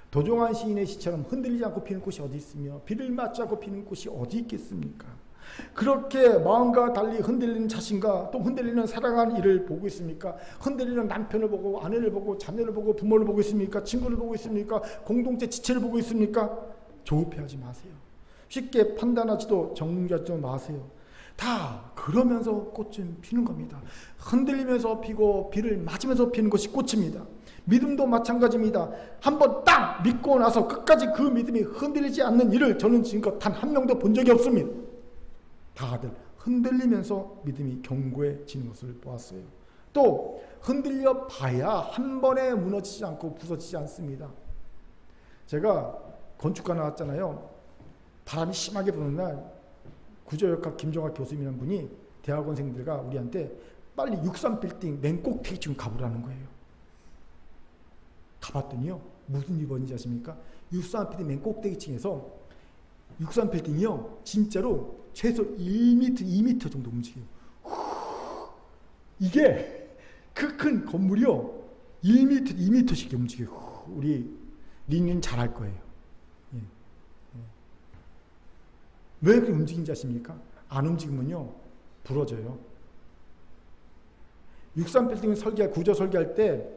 도종환 시인의 시처럼 흔들리지 않고 피는 꽃이 어디 있으며 비를 맞지 않고 피는 꽃이 어디 있겠습니까? 그렇게 마음과 달리 흔들리는 자신과 또 흔들리는 사랑하는 이를 보고 있습니까? 흔들리는 남편을 보고 아내를 보고 자녀를 보고 부모를 보고 있습니까? 친구를 보고 있습니까? 공동체 지체를 보고 있습니까? 조급해하지 마세요. 쉽게 판단하지도 정죄하지도 마세요. 다 그러면서 꽃은 피는 겁니다. 흔들리면서 피고 비를 맞으면서 피는 것이 꽃입니다. 믿음도 마찬가지입니다. 한번 딱 믿고 나서 끝까지 그 믿음이 흔들리지 않는 일을 저는 지금껏 단 한 명도 본 적이 없습니다. 다들 흔들리면서 믿음이 견고해지는 것을 보았어요. 또 흔들려 봐야 한 번에 무너지지 않고 부서지지 않습니다. 제가 건축가 나왔잖아요. 바람이 심하게 부는 날 구조역학 김종학 교수님이라는 분이 대학원생들과 우리한테 빨리 63빌딩 맨 꼭대기 좀 가보라는 거예요. 가봤더니요 무슨 일본인지 아십니까? 63빌딩 맨 꼭대기층에서 63빌딩이요 진짜로 최소 1m, 2m 정도 움직여요. 이게 그 큰 건물이요 1m, 2m씩 움직여요. 우리 린린 잘할 거예요. 예. 예. 왜 그렇게 움직이는지 아십니까? 안 움직이면요 부러져요. 63빌딩 구조 설계할 때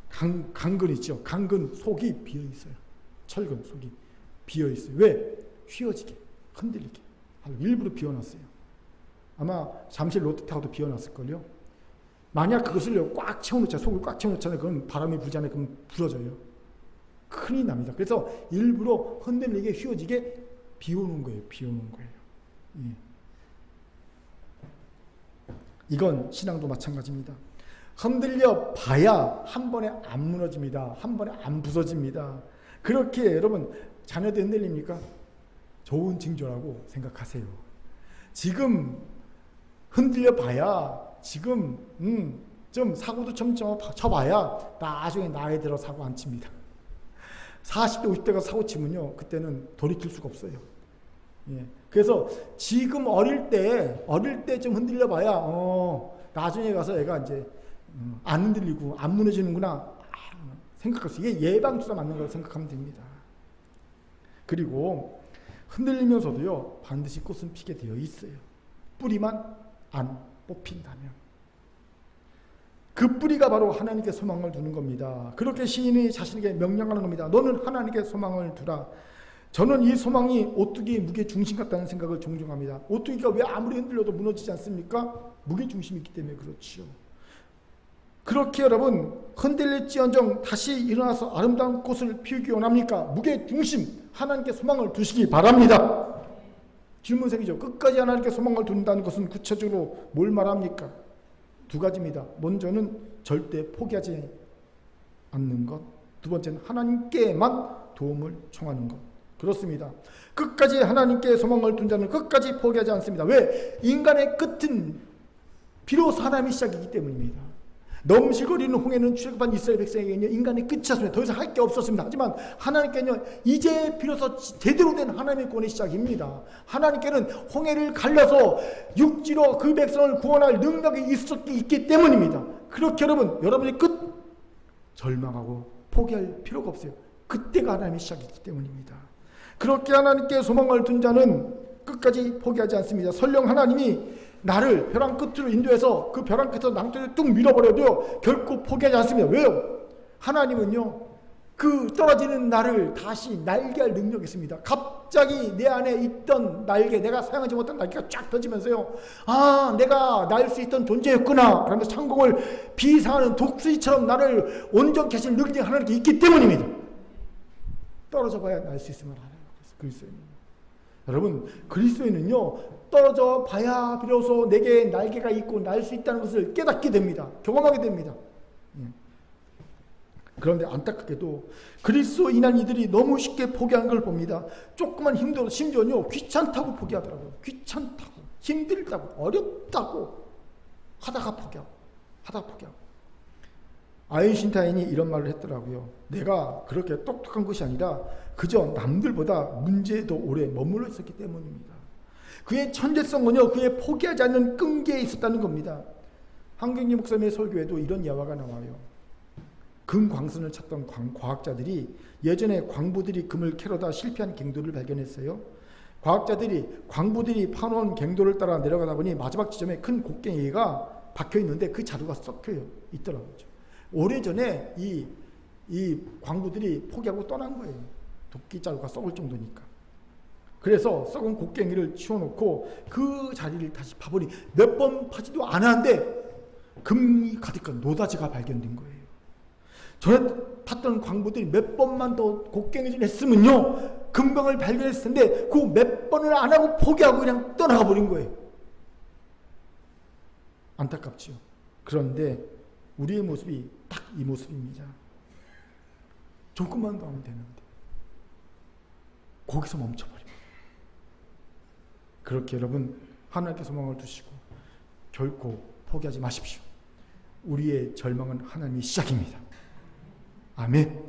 강근 있죠. 강근 속이 비어 있어요. 철근 속이 비어 있어요. 왜? 휘어지게, 흔들리게. 일부러 비워놨어요. 아마 잠실 롯데타워도 비워놨을걸요. 만약 그것을 꽉 채워놓자, 속을 꽉 채워놓잖아요. 그럼 바람이 불잖아요. 그럼 부러져요. 큰일 납니다. 그래서 일부러 흔들리게, 휘어지게 비우는 거예요. 비우는 거예요. 예. 이건 신앙도 마찬가지입니다. 흔들려 봐야 한 번에 안 무너집니다. 한 번에 안 부서집니다. 그렇게 여러분 자녀들 흔들립니까? 좋은 징조라고 생각하세요. 지금 흔들려 봐야 지금 좀 사고도 좀 쳐봐야 나중에 나이 들어 사고 안 칩니다. 40대 50대가 사고 치면요 그때는 돌이킬 수가 없어요. 예. 그래서 지금 어릴 때 좀 흔들려 봐야 나중에 가서 애가 이제 안 흔들리고 안 무너지는구나 생각할 수, 이게 예방주사 맞는 걸 생각하면 됩니다. 그리고 흔들리면서도요 반드시 꽃은 피게 되어 있어요. 뿌리만 안 뽑힌다면. 그 뿌리가 바로 하나님께 소망을 두는 겁니다. 그렇게 시인이 자신에게 명령하는 겁니다. 너는 하나님께 소망을 두라. 저는 이 소망이 오뚜기의 무게중심 같다는 생각을 종종 합니다. 오뚜기가 왜 아무리 흔들려도 무너지지 않습니까? 무게중심이 있기 때문에 그렇지요. 그렇게 여러분 흔들릴지언정 다시 일어나서 아름다운 꽃을 피우기 원합니까? 무게중심, 하나님께 소망을 두시기 바랍니다. 질문색이죠. 끝까지 하나님께 소망을 둔다는 것은 구체적으로 뭘 말합니까? 두 가지입니다. 먼저는 절대 포기하지 않는 것. 두 번째는 하나님께만 도움을 청하는 것. 그렇습니다. 끝까지 하나님께 소망을 둔 자는 끝까지 포기하지 않습니다. 왜? 인간의 끝은 비로소 하나님의 시작이기 때문입니다. 넘실거리는 홍해는 출애굽한 이스라엘 백성에게는요, 인간의 끝이었습니다. 더 이상 할 게 없었습니다. 하지만 하나님께는요, 이제 비로소 제대로 된 하나님의 구원의 시작입니다. 하나님께는 홍해를 갈라서 육지로 그 백성을 구원할 능력이 있기 때문입니다. 그렇게 여러분의 끝 절망하고 포기할 필요가 없어요. 그때가 하나님의 시작이기 때문입니다. 그렇게 하나님께 소망을 둔 자는 끝까지 포기하지 않습니다. 설령 하나님이 나를 벼랑 끝으로 인도해서 그 벼랑 끝에서 낭떠러지를 뚝 밀어버려도요, 결코 포기하지 않습니다. 왜요? 하나님은요, 그 떨어지는 나를 다시 날게 할 능력이 있습니다. 갑자기 내 안에 있던 날개, 내가 사용하지 못한 날개가 쫙 펴지면서요, 아, 내가 날 수 있던 존재였구나 그러면서 창공을 비상하는 독수리처럼 나를 온전케 하신 능력이 하나님께 있기 때문입니다. 떨어져 봐야 날 수 있음을 알아요. 그리스도인은. 여러분, 그리스도인은요, 떨어져 봐야 비로소 내게 날개가 있고 날 수 있다는 것을 깨닫게 됩니다. 경험하게 됩니다. 그런데 안타깝게도 그리스도인한 이들이 너무 쉽게 포기하는 걸 봅니다. 조금만 힘들어도, 심지어는요, 귀찮다고 포기하더라고요. 귀찮다고, 힘들다고, 어렵다고 하다가 포기하고. 아인슈타인이 이런 말을 했더라고요. 내가 그렇게 똑똑한 것이 아니라 그저 남들보다 문제도 오래 머물러 있었기 때문입니다. 그의 천재성은요, 그의 포기하지 않는 끈기에 있었다는 겁니다. 한경리 목사님의 설교에도 이런 예화가 나와요. 금광선을 찾던 과학자들이 예전에 광부들이 금을 캐러다 실패한 갱도를 발견했어요. 과학자들이 광부들이 파놓은 갱도를 따라 내려가다 보니 마지막 지점에 큰 곡괭이가 박혀있는데 그 자루가 썩혀 있더라고요. 오래전에 이 광부들이 포기하고 떠난 거예요. 도끼자루가 썩을 정도니까. 그래서 썩은 곡괭이를 치워놓고 그 자리를 다시 파보니 몇 번 파지도 않았는데 금이 가득한 노다지가 발견된 거예요. 전에 팠던 광부들이 몇 번만 더 곡괭이를 했으면요, 금방을 발견했을 텐데 그 몇 번을 안 하고 포기하고 그냥 떠나가 버린 거예요. 안타깝죠. 그런데 우리의 모습이 딱 이 모습입니다. 조금만 더 하면 되는데 거기서 멈춰버립니다. 그렇게 여러분, 하나님께 소망을 두시고 결코 포기하지 마십시오. 우리의 절망은 하나님의 시작입니다. 아멘.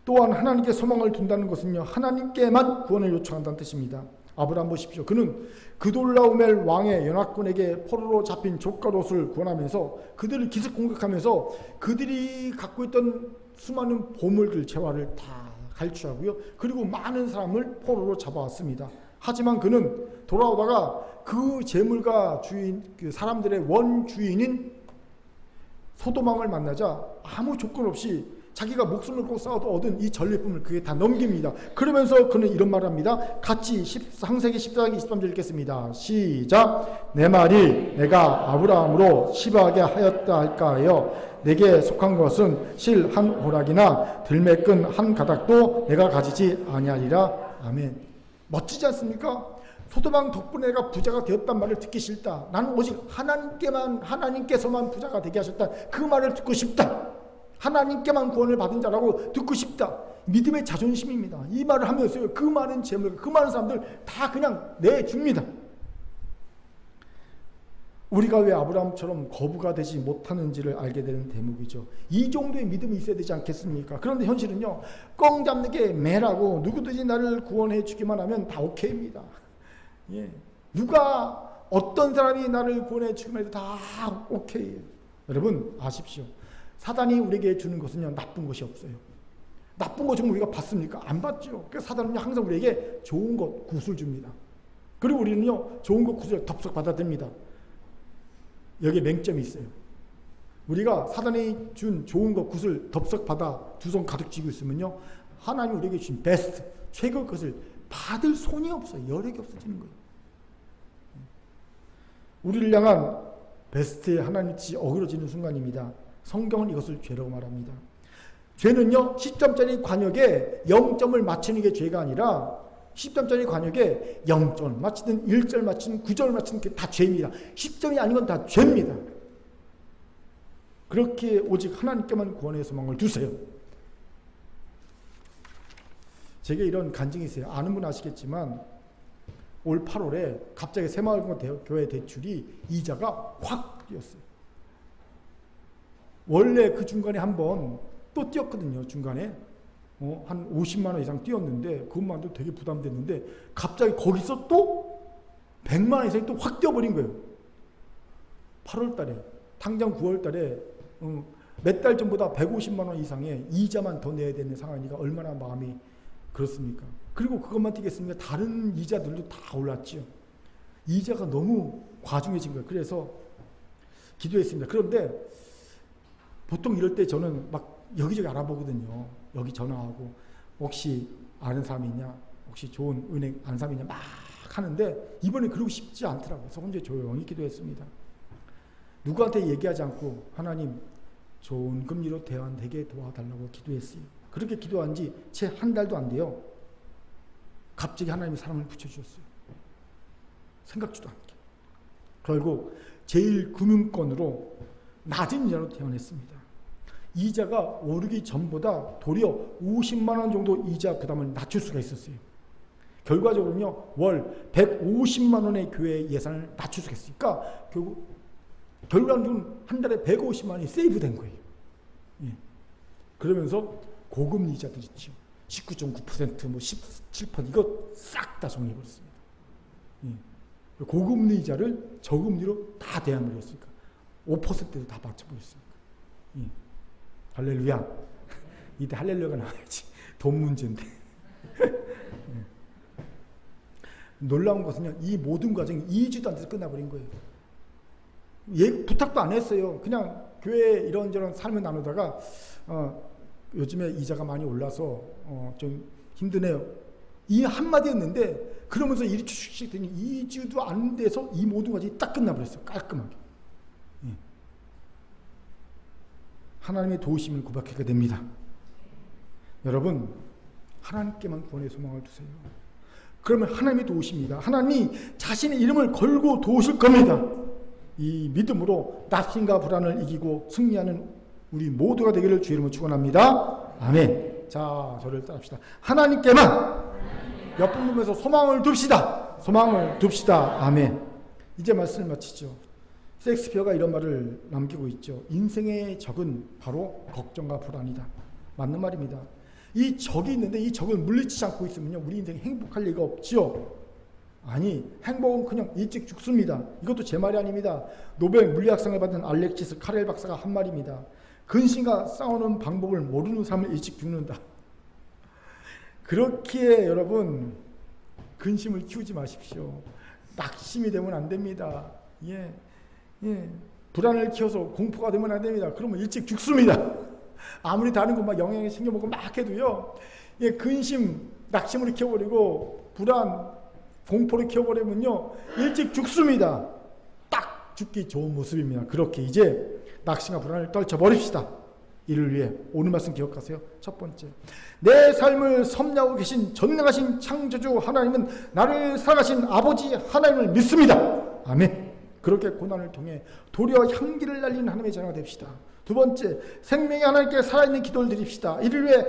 또한 하나님께 소망을 둔다는 것은요, 하나님께만 구원을 요청한다는 뜻입니다. 아브라함 보십시오. 그는 그돌라오멜 왕의 연합군에게 포로로 잡힌 족가롯을 구원하면서 그들을 기습 공격하면서 그들이 갖고 있던 수많은 보물들, 재화를 다 갈취하고요, 그리고 많은 사람을 포로로 잡아왔습니다. 하지만 그는 돌아오다가 그 재물과 그 사람들의 원주인인 소도망을 만나자 아무 조건 없이 자기가 목숨을 걸고 싸워도 얻은 이 전리품을 그게 다 넘깁니다. 그러면서 그는 이런 말을 합니다. 같이 창세기 14장 23절 읽겠습니다. 시작. 내 말이 내가 아브라함으로 시바하게 하였다 할까 하여 내게 속한 것은 실 한 오락이나 들매끈 한 가닥도 내가 가지지 아니하리라. 아멘. 멋지지 않습니까? 소도망 덕분에 내가 부자가 되었단 말을 듣기 싫다. 나는 오직 하나님께서만 부자가 되게 하셨다. 그 말을 듣고 싶다. 하나님께만 구원을 받은 자라고 듣고 싶다. 믿음의 자존심입니다. 이 말을 하면서 그 많은 재물, 그 많은 사람들 다 그냥 내줍니다. 우리가 왜 아브라함처럼 거부가 되지 못하는지를 알게 되는 대목이죠. 이 정도의 믿음이 있어야 되지 않겠습니까? 그런데 현실은요, 꽁 잡는 게 매라고 누구든지 나를 구원해 주기만 하면 다 오케이입니다. 예. 누가 어떤 사람이 나를 구원해 주기만 해도 다 오케이예요. 여러분 아십시오. 사단이 우리에게 주는 것은요, 나쁜 것이 없어요. 나쁜 것 정말 우리가 받습니까? 안 받죠. 그래서 사단은 항상 우리에게 좋은 것, 굿을 줍니다. 그리고 우리는요, 좋은 것, 굿을 덥석 받아들입니다. 여기에 맹점이 있어요. 우리가 사단이 준 좋은 것, 굿을 덥석 받아 두 손 가득 쥐고 있으면요, 하나님이 우리에게 주신 베스트, 최고의 것을 받을 손이 없어요. 여력이 없어지는 거예요. 우리를 향한 베스트의 하나님의 뜻이 어그러지는 순간입니다. 성경은 이것을 죄라고 말합니다. 죄는요, 10점짜리 관역에 0점을 맞추는 게 죄가 아니라 10점짜리 관역에 0점 맞추든 1절 맞추든 9절 맞추든 그게 다 죄입니다. 10점이 아닌 건 다 죄입니다. 그렇게 오직 하나님께만 구원의 소망을 두세요. 제게 이런 간증이 있어요. 아는 분 아시겠지만 올 8월에 갑자기 새마을교회 대출이 이자가 확 뛰었어요. 원래 그 중간에 한번 또 뛰었거든요. 중간에 한 50만 원 이상 뛰었는데 그것만도 되게 부담됐는데 갑자기 거기서 또 100만 원 이상이 또 확 뛰어버린 거예요. 8월 달에 당장 9월 달에 몇 달 전보다 150만 원 이상의 이자만 더 내야 되는 상황이니까 얼마나 마음이 그렇습니까? 그리고 그것만 뛰겠습니까? 다른 이자들도 다 올랐죠. 이자가 너무 과중해진 거예요. 그래서 기도했습니다. 그런데 보통 이럴 때 저는 막 여기저기 알아보거든요. 여기 전화하고 혹시 아는 사람이 있냐? 혹시 좋은 은행 아는 사람이 있냐? 막 하는데 이번에 그러고 싶지 않더라고요. 그래서 혼자 조용히 기도했습니다. 누구한테 얘기하지 않고 하나님 좋은 금리로 대환되게 도와달라고 기도했어요. 그렇게 기도한 지 채 한 달도 안 돼요. 갑자기 하나님이 사람을 붙여주셨어요. 생각지도 않게. 결국 제1금융권으로 낮은 이자로 대환했습니다. 이자가 오르기 전보다 도리어 50만 원 정도 이자 부담을 낮출 수가 있었어요. 결과적으로는요, 월 150만 원의 교회 예산을 낮출 수가 있으니까 결과적으로는 한 달에 150만 원이 세이브된 거예요. 예. 그러면서 고금 이자들 있죠. 19.9%, 뭐 17% 이거 싹 다 정리해버렸습니다. 예. 고금리 이자를 저금리로 다 대안버렸으니까 5%도 다 맞춰버렸으니까. 예. 할렐루야. 이때 할렐루야가 나와야지. 돈 문제인데. 예. 놀라운 것은요, 이 모든 과정이 2주도 안 돼서 끝나버린 거예요. 부탁도 안 했어요. 그냥 교회에 이런저런 삶을 나누다가 요즘에 이자가 많이 올라서 좀 힘드네요. 이 한마디였는데 그러면서 일이 쭉쭉 되니 2주도 안 돼서 이 모든 과정이 딱 끝나버렸어요. 깔끔하게. 예. 하나님의 도우심을 고백하게 됩니다. 여러분, 하나님께만 구원의 소망을 두세요. 그러면 하나님이 도우십니다. 하나님이 자신의 이름을 걸고 도우실 겁니다. 이 믿음으로 낙심과 불안을 이기고 승리하는 우리 모두가 되기를 주의 이름으로 축원합니다. 아멘. 자, 저를 따릅시다. 하나님께만 옆분 보면서 소망을 둡시다. 소망을 둡시다. 아멘. 이제 말씀을 마치죠. 셰익스피어가 이런 말을 남기고 있죠. 인생의 적은 바로 걱정과 불안이다. 맞는 말입니다. 이 적이 있는데 이 적을 물리치지 않고 있으면요, 우리 인생에 행복할 리가 없죠. 아니, 행복은 그냥 일찍 죽습니다. 이것도 제 말이 아닙니다. 노벨 물리학상을 받은 알렉시스 카렐 박사가 한 말입니다. 근심과 싸우는 방법을 모르는 사람은 일찍 죽는다. 그렇기에 여러분, 근심을 키우지 마십시오. 낙심이 되면 안 됩니다. 예. 불안을 키워서 공포가 되면 안 됩니다. 그러면 일찍 죽습니다. 아무리 다른 거 막 영양에 챙겨먹고 막 해도요, 예, 근심, 낙심으로 키워버리고 불안, 공포를 키워버리면요, 일찍 죽습니다. 딱 죽기 좋은 모습입니다. 그렇게 이제 낙심과 불안을 떨쳐버립시다. 이를 위해 오늘 말씀 기억하세요. 첫 번째, 내 삶을 섭리하고 계신 전능하신 창조주 하나님은 나를 사랑하신 아버지 하나님을 믿습니다. 아멘. 그렇게 고난을 통해 도리어 향기를 날리는 하나님의 자녀가 됩시다. 두 번째, 생명의 하나님께 살아있는 기도를 드립시다. 이를 위해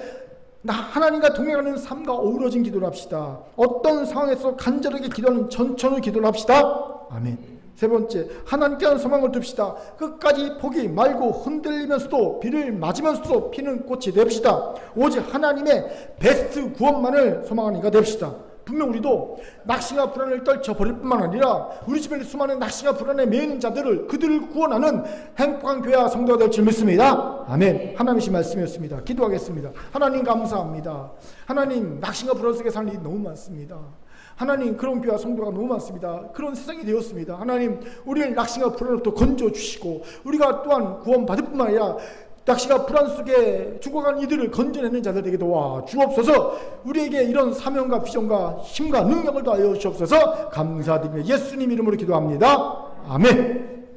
하나님과 동행하는 삶과 어우러진 기도를 합시다. 어떤 상황에서 간절하게 기도하는 전천후 기도를 합시다. 아멘. 세 번째, 하나님께 하는 소망을 둡시다. 끝까지 포기 말고 흔들리면서도 비를 맞으면서도 피는 꽃이 됩시다. 오직 하나님의 베스트 구원만을 소망하는 이가 됩시다. 분명 우리도 낙심과 불안을 떨쳐버릴 뿐만 아니라 우리 주변에 수많은 낙심과 불안에 매이는 자들을 그들을 구원하는 행복한 교회와 성도가 될 줄 믿습니다. 아멘. 하나님의 말씀이었습니다. 기도하겠습니다. 하나님 감사합니다. 하나님, 낙심과 불안 속에 사는 일이 너무 많습니다. 하나님, 그런 교회와 성도가 너무 많습니다. 그런 세상이 되었습니다. 하나님, 우리를 낙심과 불안으로부터 건져주시고 우리가 또한 구원받을 뿐만 아니라 낚시가 불안 속에 죽어간 이들을 건져내는 자들에게 도와 주옵소서. 우리에게 이런 사명과 비전과 힘과 능력을 더하여 주옵소서. 감사드리며 예수님 이름으로 기도합니다. 아멘.